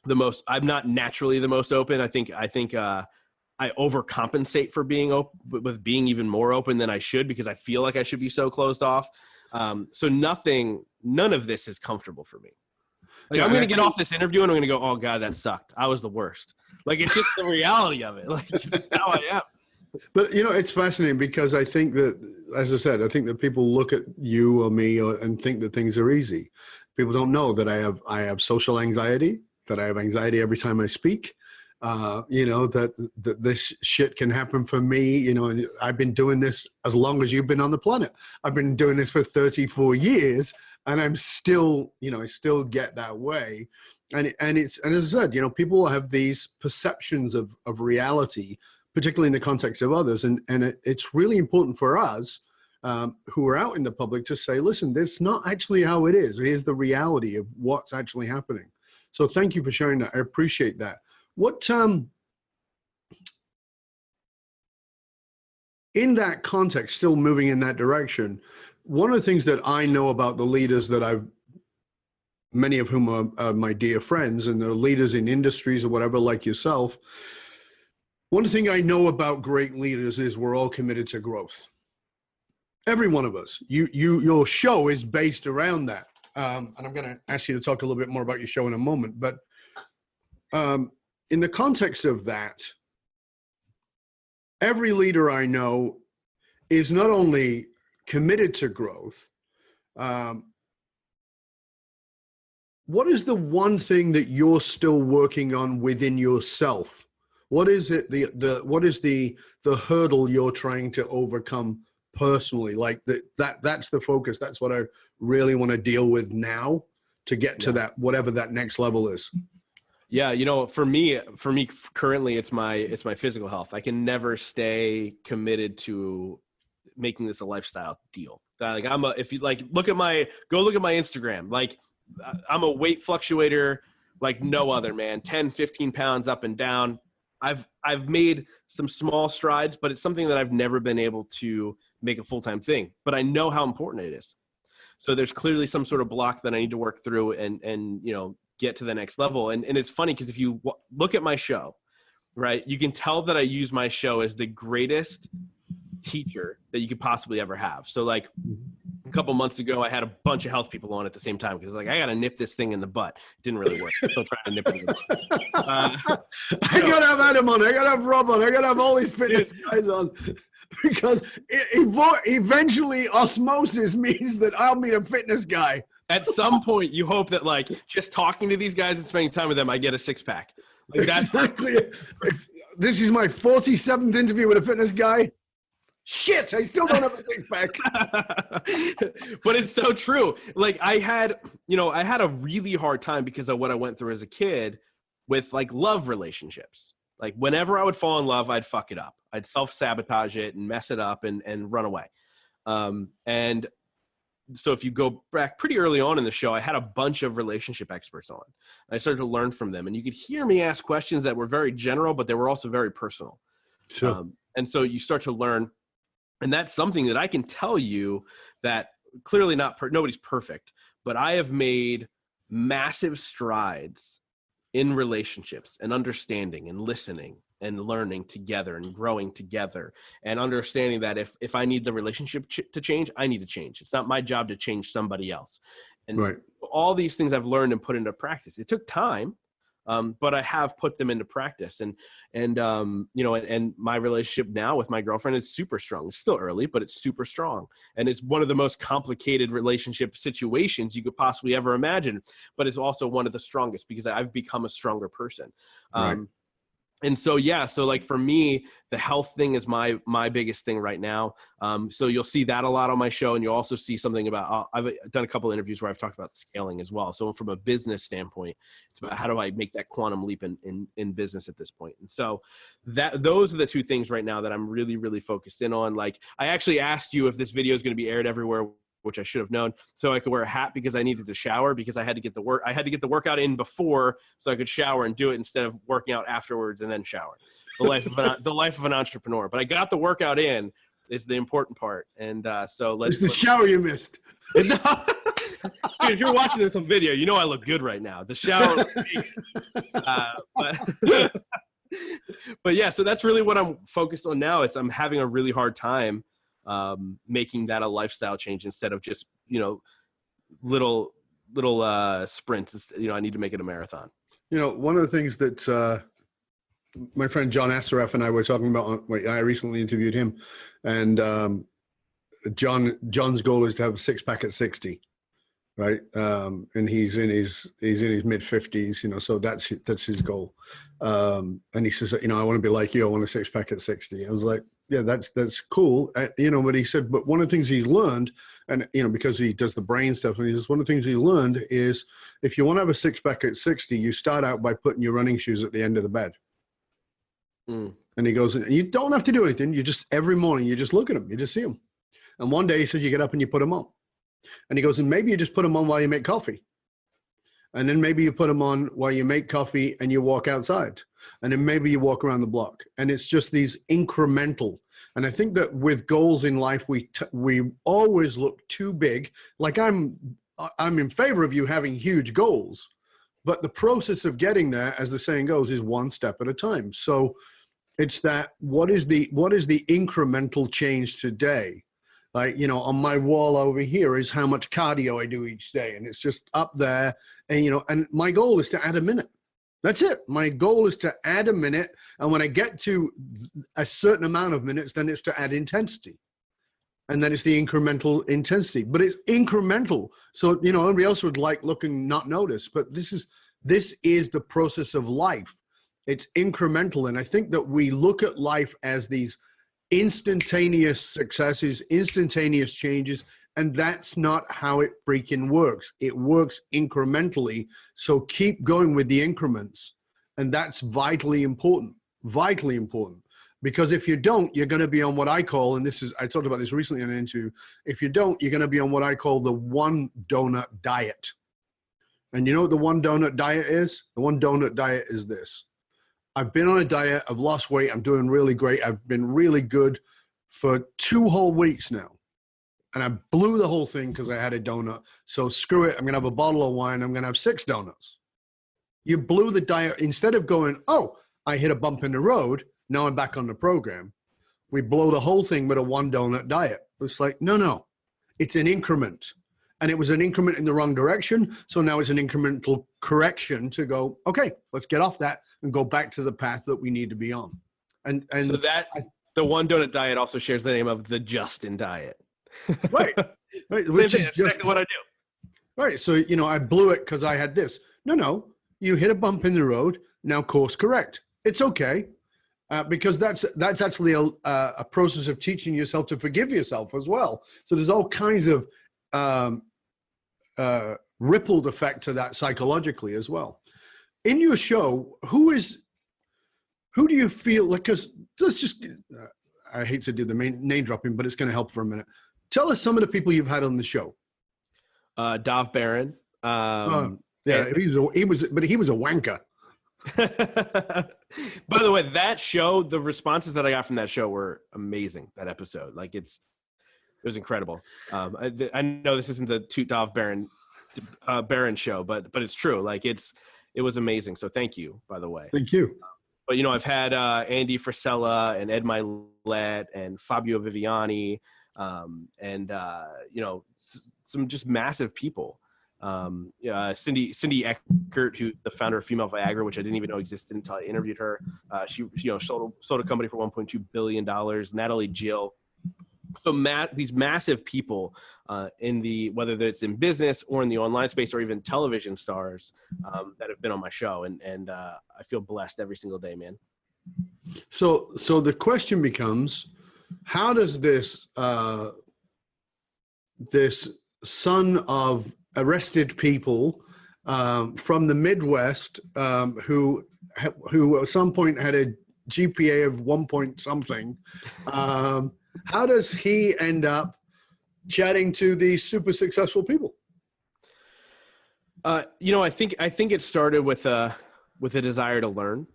naturally the most open. I think I overcompensate for being open, with being even more open than I should, because I feel like I should be so closed off. So none of this is comfortable for me. Like, yeah, I'm going to get off this interview and I'm going to go, oh God, that sucked. I was the worst. Like, it's just the reality of it. Like, how I am. But, you know, it's fascinating, because I think that, as I said, I think that people look at you or me and think that things are easy. People don't know that I have social anxiety, that I have anxiety every time I speak. You know, that this shit can happen for me. You know, and I've been doing this as long as you've been on the planet. I've been doing this for 34 years. And I'm still, you know, I still get that way. And as I said, you know, people have these perceptions of reality, particularly in the context of others. And it's really important for us who are out in the public to say, listen, that's not actually how it is. Here's the reality of what's actually happening. So thank you for sharing that. I appreciate that. What, in that context, still moving in that direction, one of the things that I know about the leaders that many of whom are my dear friends, and they're leaders in industries or whatever, like yourself, One thing I know about great leaders is we're all committed to growth. Every one of us. Your show is based around that. And I'm going to ask you to talk a little bit more about your show in a moment. But in the context of that, every leader I know is not only committed to growth. What is the one thing that you're still working on within yourself? What is it? What is the hurdle you're trying to overcome personally? Like that's the focus. That's what I really want to deal with now to get to that, whatever that next level is. Yeah. You know, for me currently it's my physical health. I can never stay committed to making this a lifestyle deal. Like if you like, look at my Instagram. Like I'm a weight fluctuator like no other, man. 10, 15 pounds up and down. I've made some small strides, but it's something that I've never been able to make a full-time thing, but I know how important it is. So there's clearly some sort of block that I need to work through and you know, get to the next level. And it's funny because if you look at my show, right, you can tell that I use my show as the greatest teacher that you could possibly ever have. So like a couple months ago, I had a bunch of health people on at the same time because like I got to nip this thing in the butt. It didn't really work. I'm still trying to nip it in the butt. I got to have Adam on. I got to have Rob on. I got to have all these fitness guys on because eventually osmosis means that I'll meet a fitness guy. At some point, you hope that like just talking to these guys and spending time with them, I get a six-pack. Like that's exactly. This is my 47th interview with a fitness guy. Shit, I still don't have a six-pack. But it's so true. Like I had a really hard time because of what I went through as a kid with like love relationships. Like whenever I would fall in love, I'd fuck it up. I'd self-sabotage it and mess it up and run away. And so if you go back pretty early on in the show, I had a bunch of relationship experts on. I started to learn from them, and you could hear me ask questions that were very general, but they were also very personal. Sure. And so you start to learn, and that's something that I can tell you that clearly nobody's perfect, but I have made massive strides in relationships and understanding and listening and learning together and growing together and understanding that if I need the relationship to change, I need to change. It's not my job to change somebody else. And right. All these things I've learned and put into practice. It took time, but I have put them into practice. And my relationship now with my girlfriend is super strong. It's still early, but it's super strong. And it's one of the most complicated relationship situations you could possibly ever imagine, but it's also one of the strongest because I've become a stronger person. Right. And so, yeah, so like for me, the health thing is my biggest thing right now. So you'll see that a lot on my show. And you'll also see something about, I've done a couple of interviews where I've talked about scaling as well. So from a business standpoint, it's about how do I make that quantum leap in business at this point. And so those are the two things right now that I'm really, really focused in on. Like I actually asked you if this video is going to be aired everywhere, which I should have known, so I could wear a hat because I needed to shower because I had to get the workout in before so I could shower and do it instead of working out afterwards and then shower. The life of an entrepreneur. But I got the workout in is the important part. And so let's. It's the shower you missed. Dude, if you're watching this on video, you know I look good right now. The shower. But yeah, so that's really what I'm focused on now. I'm having a really hard time making that a lifestyle change instead of just, little sprints. I need to make it a marathon. One of the things that my friend John Assaraf and I were talking about, I recently interviewed him, and John's goal is to have a six-pack at 60, right? And he's in his mid 50s, so that's his goal. And he says, I want to be like you. I want a six-pack at 60. I was like, yeah, that's cool. But he said, but one of the things he's learned, and, because he does the brain stuff, and he says, one of the things he learned is if you want to have a six-pack at 60, you start out by putting your running shoes at the end of the bed. Mm. And he goes, and you don't have to do anything. You just, every morning, you just look at them. You just see them. And one day he said, you get up and you put them on. And he goes, and maybe you just put them on while you make coffee. And then maybe you put them on while you make coffee and you walk outside. And then maybe you walk around the block. And it's just these incremental. And I think that with goals in life, we always look too big. Like I'm in favor of you having huge goals, but the process of getting there, as the saying goes, is one step at a time. So It's that what is the incremental change today? Like, you know, on my wall over here is how much cardio I do each day. And it's just up there. And, you know, and my goal is to add a minute. That's it. My goal is to add a minute. And when I get to a certain amount of minutes, then it's to add intensity. And then it's the incremental intensity. But it's incremental. So, you know, everybody else would like look and not notice. But this is the process of life. It's incremental. And I think that we look at life as these instantaneous successes, instantaneous changes, and that's not how it freaking works. It works incrementally. So keep going with the increments. And that's vitally important, because if you don't, you're going to be on what I call, and I talked about this recently in an interview, if you don't, you're going to be on what I call the one donut diet. And you know what the one donut diet is? The one donut diet is this. I've been on a diet. I've lost weight. I'm doing really great. I've been really good for 2 whole weeks now. And I blew the whole thing because I had a donut. So screw it. I'm going to have a bottle of wine. I'm going to have 6 donuts. You blew the diet. Instead of going, oh, I hit a bump in the road. Now I'm back on the program. We blow the whole thing with a 1 donut diet. It's like, no. It's an increment. And it was an increment in the wrong direction. So now it's an incremental correction to go, okay, let's get off that and go back to the path that we need to be on. And so the 1 donut diet also shares the name of the Justin diet. Right. Which is exactly what I do. Right. So, you know, I blew it because I had this. No. You hit a bump in the road. Now course correct. It's okay. Because that's actually a process of teaching yourself to forgive yourself as well. So there's all kinds of rippled effect to that psychologically as well. In your show, who do you feel like, because let's just, I hate to do the name dropping, but it's going to help for a minute. Tell us some of the people you've had on the show. Dov Baron. He was a wanker. By the way, that show, the responses that I got from that show were amazing. That episode, like it was incredible. I know this isn't the Toot Dov Baron show, but it's true. Like it was amazing. So thank you, by the way. Thank you. But you know, I've had Andy Frisella and Ed Milet and Fabio Viviani, and you know, some just massive people. Cindy Eckert, who's the founder of Female Viagra, which I didn't even know existed until I interviewed her. She sold a company for $1.2 billion. Natalie Jill. So these massive people whether it's in business or in the online space or even television stars that have been on my show. And I feel blessed every single day, man. So the question becomes, how does this son of arrested people from the Midwest who at some point had a GPA of 1 point something, how does he end up chatting to these super successful people? You know, I think it started with a desire to learn,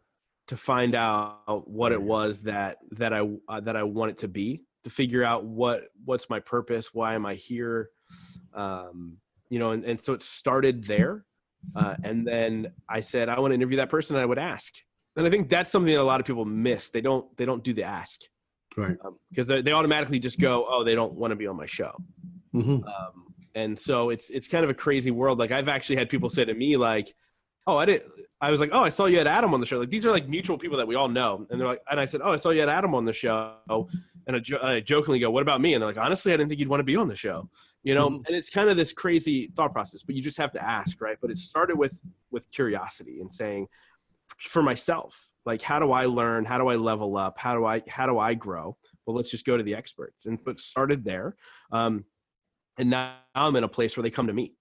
to find out what it was that I want it to be, to figure out what's my purpose, why am I here, you know, and so it started there, and then I said I want to interview that person, and I would ask, and I think that's something that a lot of people miss. They don't do the ask. Right. Because they automatically just go, oh, they don't want to be on my show. Mm-hmm. And so it's kind of a crazy world. Like I've actually had people say to me like, oh, I was like, oh, I saw you had Adam on the show. Like these are like mutual people that we all know. And they're like, and I said, oh, I saw you had Adam on the show. And I jokingly go, what about me? And they're like, honestly, I didn't think you'd want to be on the show, you know? Mm-hmm. And it's kind of this crazy thought process, but you just have to ask, right? But it started with curiosity and saying for myself, like, how do I learn? How do I level up? How do I grow? Well, let's just go to the experts. And it started there. And now I'm in a place where they come to me.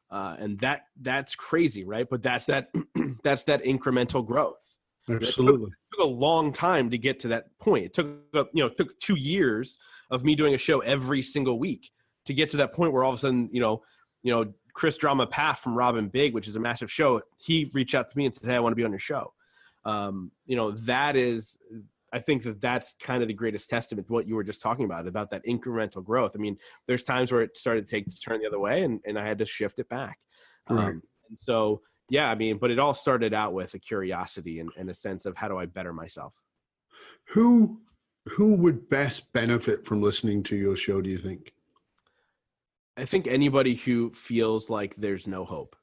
And that's crazy, right? But that's that incremental growth. Absolutely. It took a long time to get to that point. It took 2 years of me doing a show every single week to get to that point where all of a sudden, you know, Chris Drama Path from Robin Big, which is a massive show, he reached out to me and said, hey, I want to be on your show. You know, I think that's kind of the greatest testament to what you were just talking about that incremental growth. I mean, there's times where it started to turn the other way and I had to shift it back. Right. And so, yeah, I mean, but it all started out with a curiosity and a sense of how do I better myself? Who would best benefit from listening to your show, do you think? I think anybody who feels like there's no hope.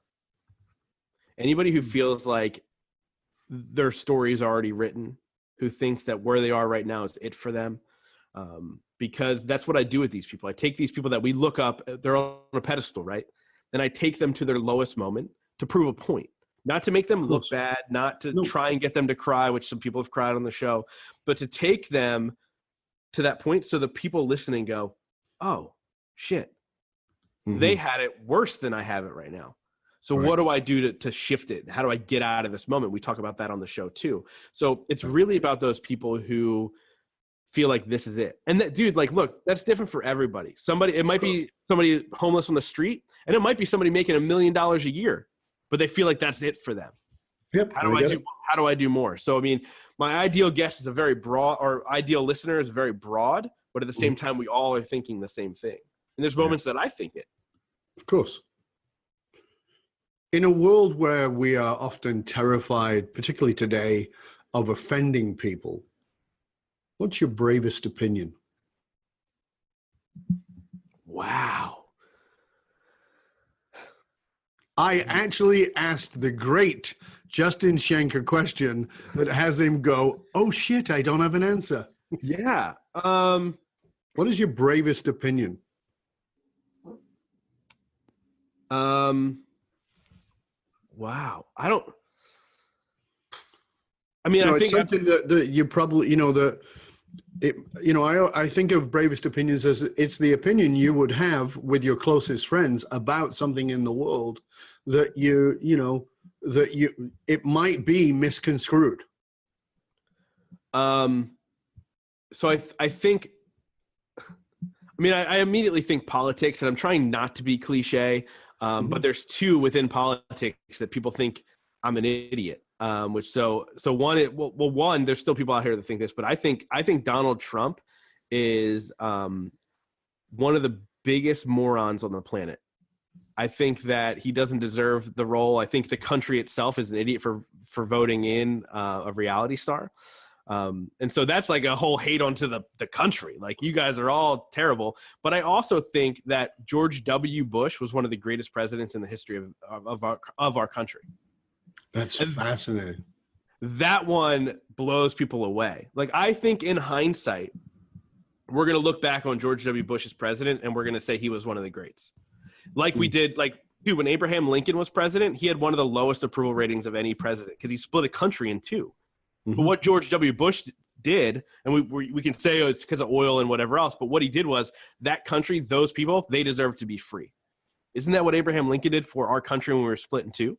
Anybody who feels like their story is already written, who thinks that where they are right now is it for them. Because that's what I do with these people. I take these people that we look up, they're on a pedestal, right? And I take them to their lowest moment to prove a point. Not to make them look bad, not to try and get them to cry, which some people have cried on the show, but to take them to that point so the people listening go, oh, shit. They had it worse than I have it right now. So what do I do to shift it? How do I get out of this moment? We talk about that on the show too. So it's really about those people who feel like this is it. And that, dude, like, look, that's different for everybody. It might be somebody homeless on the street, and it might be somebody making $1 million a year, but they feel like that's it for them. Yep. How do I do more? So, I mean, my ideal guest is a very broad, or ideal listener is very broad, but at the same time, we all are thinking the same thing. And there's moments that I think it. Of course. In a world where we are often terrified, particularly today, of offending people, what's your bravest opinion? Wow. I actually asked the great Justin Schenck a question that has him go, oh shit, I don't have an answer. Yeah. What is your bravest opinion? Wow. I think something that you probably, I think of bravest opinions as it's the opinion you would have with your closest friends about something in the world that it might be misconstrued. So I think, I immediately think politics, and I'm trying not to be cliche, but there's two within politics that people think I'm an idiot. One, there's still people out here that think this, but I think Donald Trump is one of the biggest morons on the planet. I think that he doesn't deserve the role. I think the country itself is an idiot for voting in a reality star. And so that's like a whole hate onto the country. Like, you guys are all terrible. But I also think that George W. Bush was one of the greatest presidents in the history of our country. That's fascinating. That one blows people away. Like, I think in hindsight, we're going to look back on George W. Bush as president, and we're going to say he was one of the greats. Like we did, dude, when Abraham Lincoln was president, he had one of the lowest approval ratings of any president because he split a country in two. But what George W. Bush did, and we can say it's because of oil and whatever else, but what he did was that country, those people, they deserve to be free. Isn't that what Abraham Lincoln did for our country when we were split in two?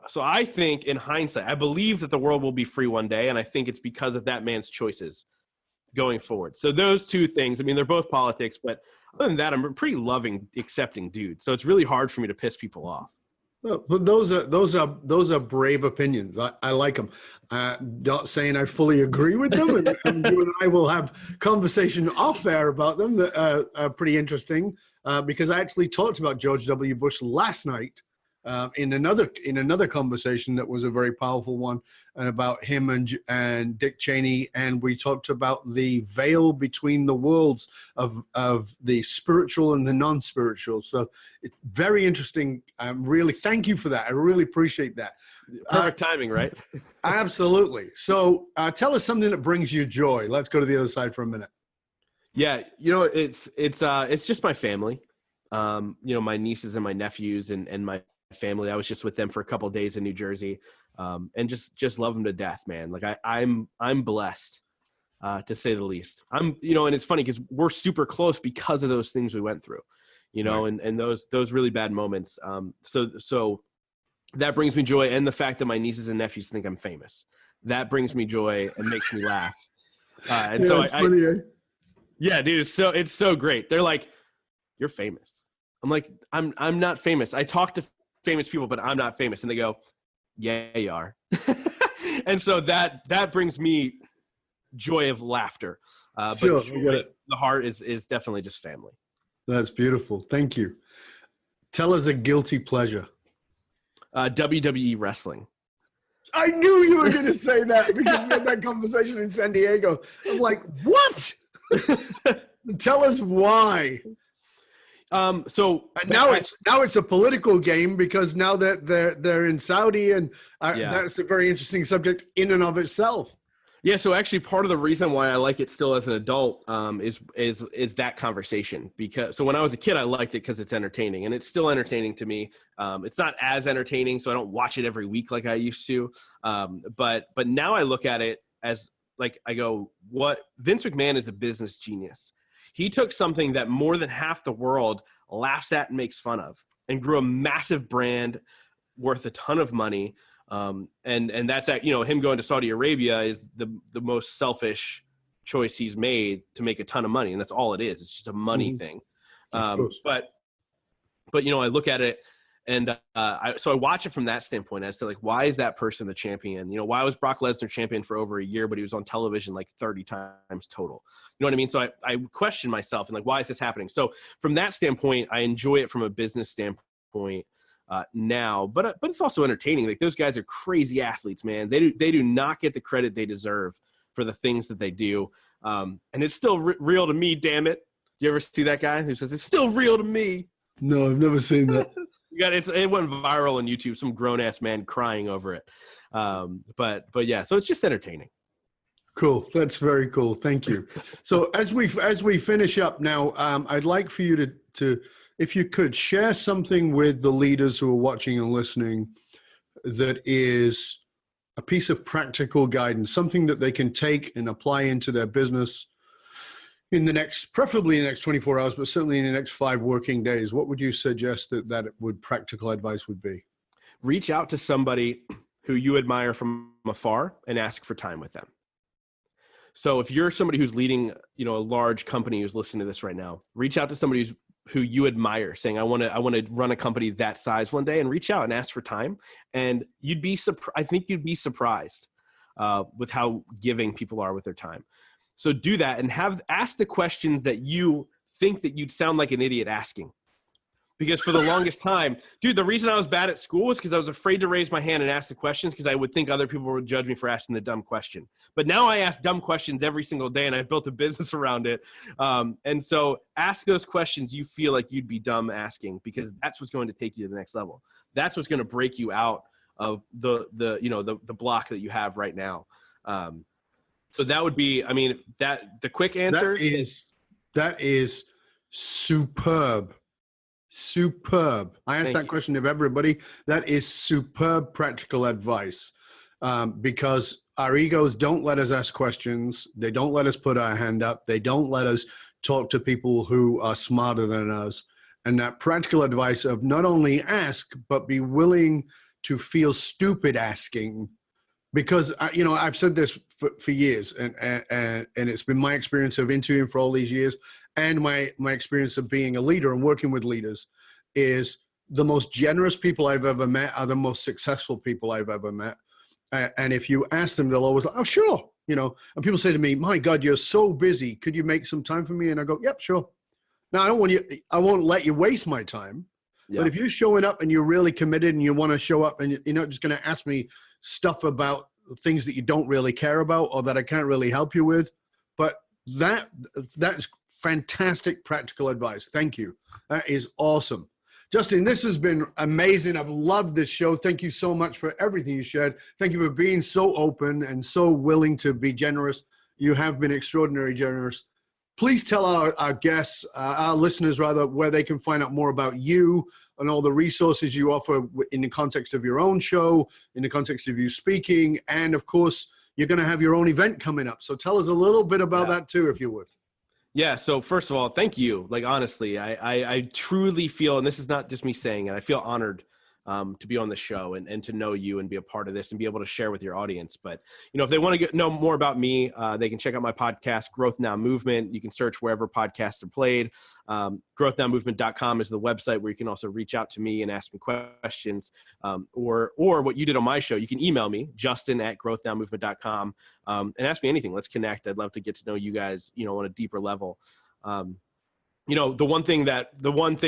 So I think in hindsight, I believe that the world will be free one day, and I think it's because of that man's choices going forward. So those two things, they're both politics, but other than that, I'm a pretty loving, accepting dude. So it's really hard for me to piss people off. Well, but those are brave opinions. I like them. Not saying I fully agree with them, and you and I will have conversation off air about them that are pretty interesting. Because I actually talked about George W. Bush last night in another conversation that was a very powerful one, about him and Dick Cheney, and we talked about the veil between the worlds of the spiritual and the non-spiritual. So it's very interesting. Really, thank you for that. I really appreciate that. Perfect timing, right? Absolutely. So tell us something that brings you joy. Let's go to the other side for a minute. Yeah, it's just my family. My nieces and my nephews and my family. I was just with them for a couple of days in New Jersey, and just love them to death, man. Like I'm blessed, to say the least. And it's funny because we're super close because of those things we went through, right. and those really bad moments. So that brings me joy, and the fact that my nieces and nephews think I'm famous, that brings me joy and makes me laugh. And so funny, eh? Yeah, dude, it's so great. They're like, "You're famous." I'm like, I'm not famous. I talk to famous people, but I'm not famous. And they go, "Yeah, you are." And so that brings me joy of laughter. Sure, but joy, the heart is definitely just family. That's beautiful. Thank you. Tell us a guilty pleasure. WWE wrestling. I knew you were going to say that because we had that conversation in San Diego. I'm like, what? Tell us why. So and now it's a political game because now that they're in Saudi, and that's a very interesting subject in and of itself. Yeah, so actually part of the reason why I like it still as an adult is that conversation. Because so when I was a kid, I liked it because it's entertaining, and it's still entertaining to me. It's not as entertaining, so I don't watch it every week like I used to. But now I look at it as like I go, what Vince McMahon is a business genius. He took something that more than half the world laughs at and makes fun of, and grew a massive brand worth a ton of money. And that's that, him going to Saudi Arabia is the most selfish choice he's made to make a ton of money. And that's all it is. It's just a money thing. But I look at it and so I watch it from that standpoint as to like, why is that person the champion? Why was Brock Lesnar champion for over a year, but he was on television like 30 times total? You know what I mean? So I question myself and like, why is this happening? So from that standpoint, I enjoy it from a business standpoint. Now, but it's also entertaining. Like those guys are crazy athletes, man. They do not get the credit they deserve for the things that they do. And it's still real to me. Damn it! Do you ever see that guy who says it's still real to me? No, I've never seen that. It went viral on YouTube. Some grown ass man crying over it. But yeah, so it's just entertaining. Cool. That's very cool. Thank you. So as we finish up now, I'd like for you to if you could share something with the leaders who are watching and listening that is a piece of practical guidance, something that they can take and apply into their business preferably in the next 24 hours, but certainly in the next 5 working days. What would you suggest that practical advice would be? Reach out to somebody who you admire from afar and ask for time with them. So if you're somebody who's leading, a large company who's listening to this right now, reach out to somebody who you admire, saying, I want to run a company that size one day, and reach out and ask for time. And I think you'd be surprised with how giving people are with their time. So do that and ask the questions that you think that you'd sound like an idiot asking. Because for the longest time, dude, the reason I was bad at school was because I was afraid to raise my hand and ask the questions because I would think other people would judge me for asking the dumb question. But now I ask dumb questions every single day, and I've built a business around it. And so ask those questions you feel like you'd be dumb asking, because that's what's going to take you to the next level. That's what's going to break you out of the block that you have right now. So that would be, the quick answer that is superb. Superb. I asked that question of everybody. That is superb practical advice, because our egos don't let us ask questions. They don't let us put our hand up. They don't let us talk to people who are smarter than us. And that practical advice of not only ask, but be willing to feel stupid asking. Because, I've said this for years, and it's been my experience of interviewing for all these years, and my experience of being a leader and working with leaders, is the most generous people I've ever met are the most successful people I've ever met. And if you ask them, they'll always like, oh, sure. And people say to me, my God, you're so busy. Could you make some time for me? And I go, yep, sure. Now, I won't let you waste my time. Yeah. But if you're showing up and you're really committed and you want to show up and you're not just going to ask me stuff about things that you don't really care about or that I can't really help you with. But that's fantastic practical advice. Thank you. That is awesome. Justin, this has been amazing. I've loved this show. Thank you so much for everything you shared. Thank you for being so open and so willing to be generous. You have been extraordinarily generous. Please tell our guests, our listeners rather, where they can find out more about you and all the resources you offer in the context of your own show, in the context of you speaking, and of course, you're going to have your own event coming up. So tell us a little bit about that too, if you would. Yeah. So first of all, thank you. Like, honestly, I truly feel, and this is not just me saying it, I feel honored to be on the show and to know you and be a part of this and be able to share with your audience. But, if they want to know more about me, they can check out my podcast, Growth Now Movement. You can search wherever podcasts are played. growthnowmovement.com is the website where you can also reach out to me and ask me questions. Or what you did on my show, you can email me, justin@growthnowmovement.com, and ask me anything. Let's connect. I'd love to get to know you guys, on a deeper level. The one thing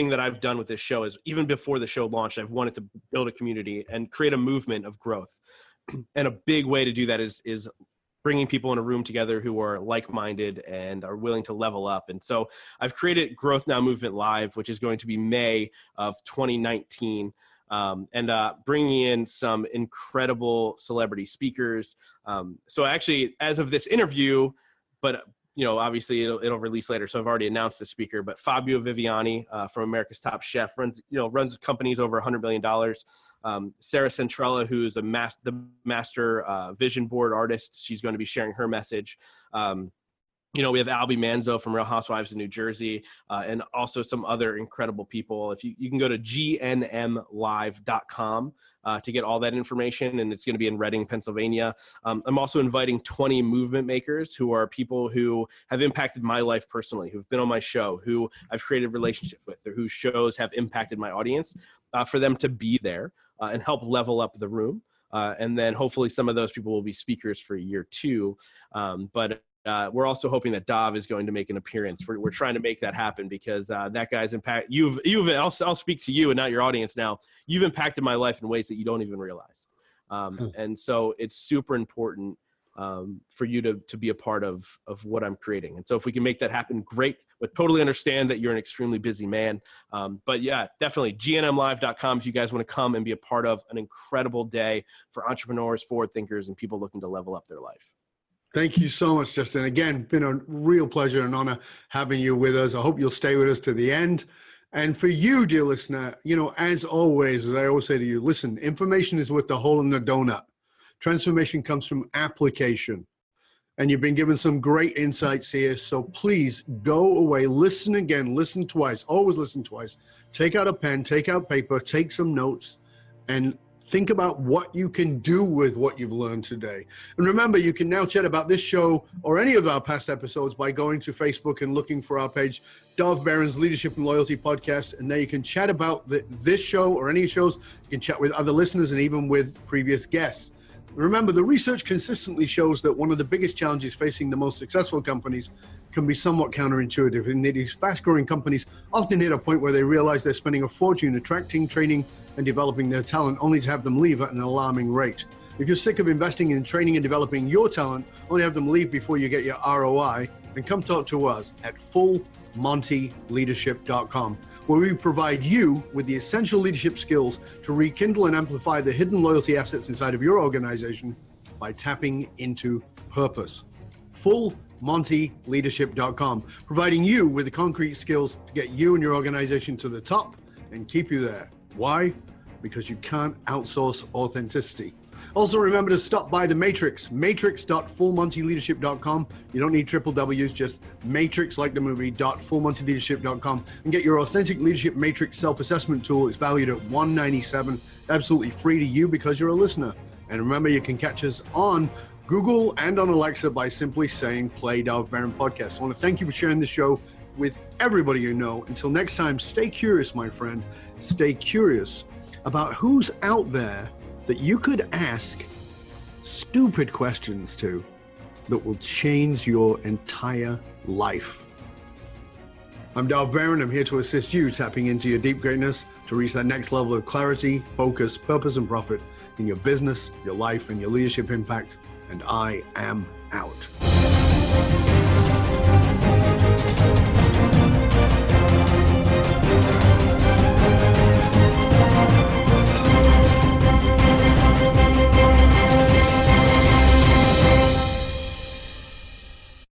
that I've done with this show is, even before the show launched, I've wanted to build a community and create a movement of growth. And a big way to do that is bringing people in a room together who are like-minded and are willing to level up. And so I've created Growth Now Movement Live, which is going to be May of 2019. And bringing in some incredible celebrity speakers. So actually, as of this interview, but obviously it'll release later. So I've already announced the speaker, but Fabio Viviani from America's Top Chef runs companies over $100 million. Sarah Centrella, who's the master vision board artist, she's going to be sharing her message. We have Albie Manzo from Real Housewives of New Jersey, and also some other incredible people. If you can go to gnmlive.com to get all that information, and it's going to be in Reading, Pennsylvania. I'm also inviting 20 movement makers who are people who have impacted my life personally, who've been on my show, who I've created relationships with, or whose shows have impacted my audience, for them to be there and help level up the room. And then hopefully some of those people will be speakers for year 2. But we're also hoping that Dov is going to make an appearance. We're trying to make that happen because that guy's impact. I'll speak to you and not your audience now. You've impacted my life in ways that you don't even realize. And so it's super important for you to be a part of what I'm creating. And so if we can make that happen, great. But totally understand that you're an extremely busy man. But yeah, definitely gnmlive.com if you guys want to come and be a part of an incredible day for entrepreneurs, forward thinkers, and people looking to level up their life. Thank you so much, Justin. Again, been a real pleasure and honor having you with us. I hope you'll stay with us to the end. And for you, dear listener, as always, as I always say to you, listen, information is worth the hole in the donut. Transformation comes from application. And you've been given some great insights here. So please go away, listen again, listen twice, always listen twice. Take out a pen, take out paper, take some notes, and think about what you can do with what you've learned today. And remember, you can now chat about this show or any of our past episodes by going to Facebook and looking for our page, Dov Baron's Leadership and Loyalty Podcast. And there you can chat about this show or any shows. You can chat with other listeners and even with previous guests. Remember, the research consistently shows that one of the biggest challenges facing the most successful companies can be somewhat counterintuitive. And these fast-growing companies often hit a point where they realize they're spending a fortune attracting, training, and developing their talent, only to have them leave at an alarming rate. If you're sick of investing in training and developing your talent, only have them leave before you get your ROI, then come talk to us at fullmontyleadership.com, where we provide you with the essential leadership skills to rekindle and amplify the hidden loyalty assets inside of your organization by tapping into purpose. fullmontyleadership.com, providing you with the concrete skills to get you and your organization to the top and keep you there. Why? Because you can't outsource authenticity. Also, remember to stop by the Matrix, matrix.fullmontyleadership.com. You don't need triple W's, just matrix like the movie, .fullmontyleadership.com, and get your authentic leadership matrix self-assessment tool. It's valued at $197, absolutely free to you because you're a listener. And remember, you can catch us on Google and on Alexa by simply saying play Dov Baron Podcast. I want to thank you for sharing the show with everybody you know. Until next time, stay curious, my friend. Stay curious about who's out there that you could ask stupid questions to that will change your entire life. I'm Dov Baron. I'm here to assist you tapping into your deep greatness to reach that next level of clarity, focus, purpose, and profit in your business, your life, and your leadership impact. And I am out.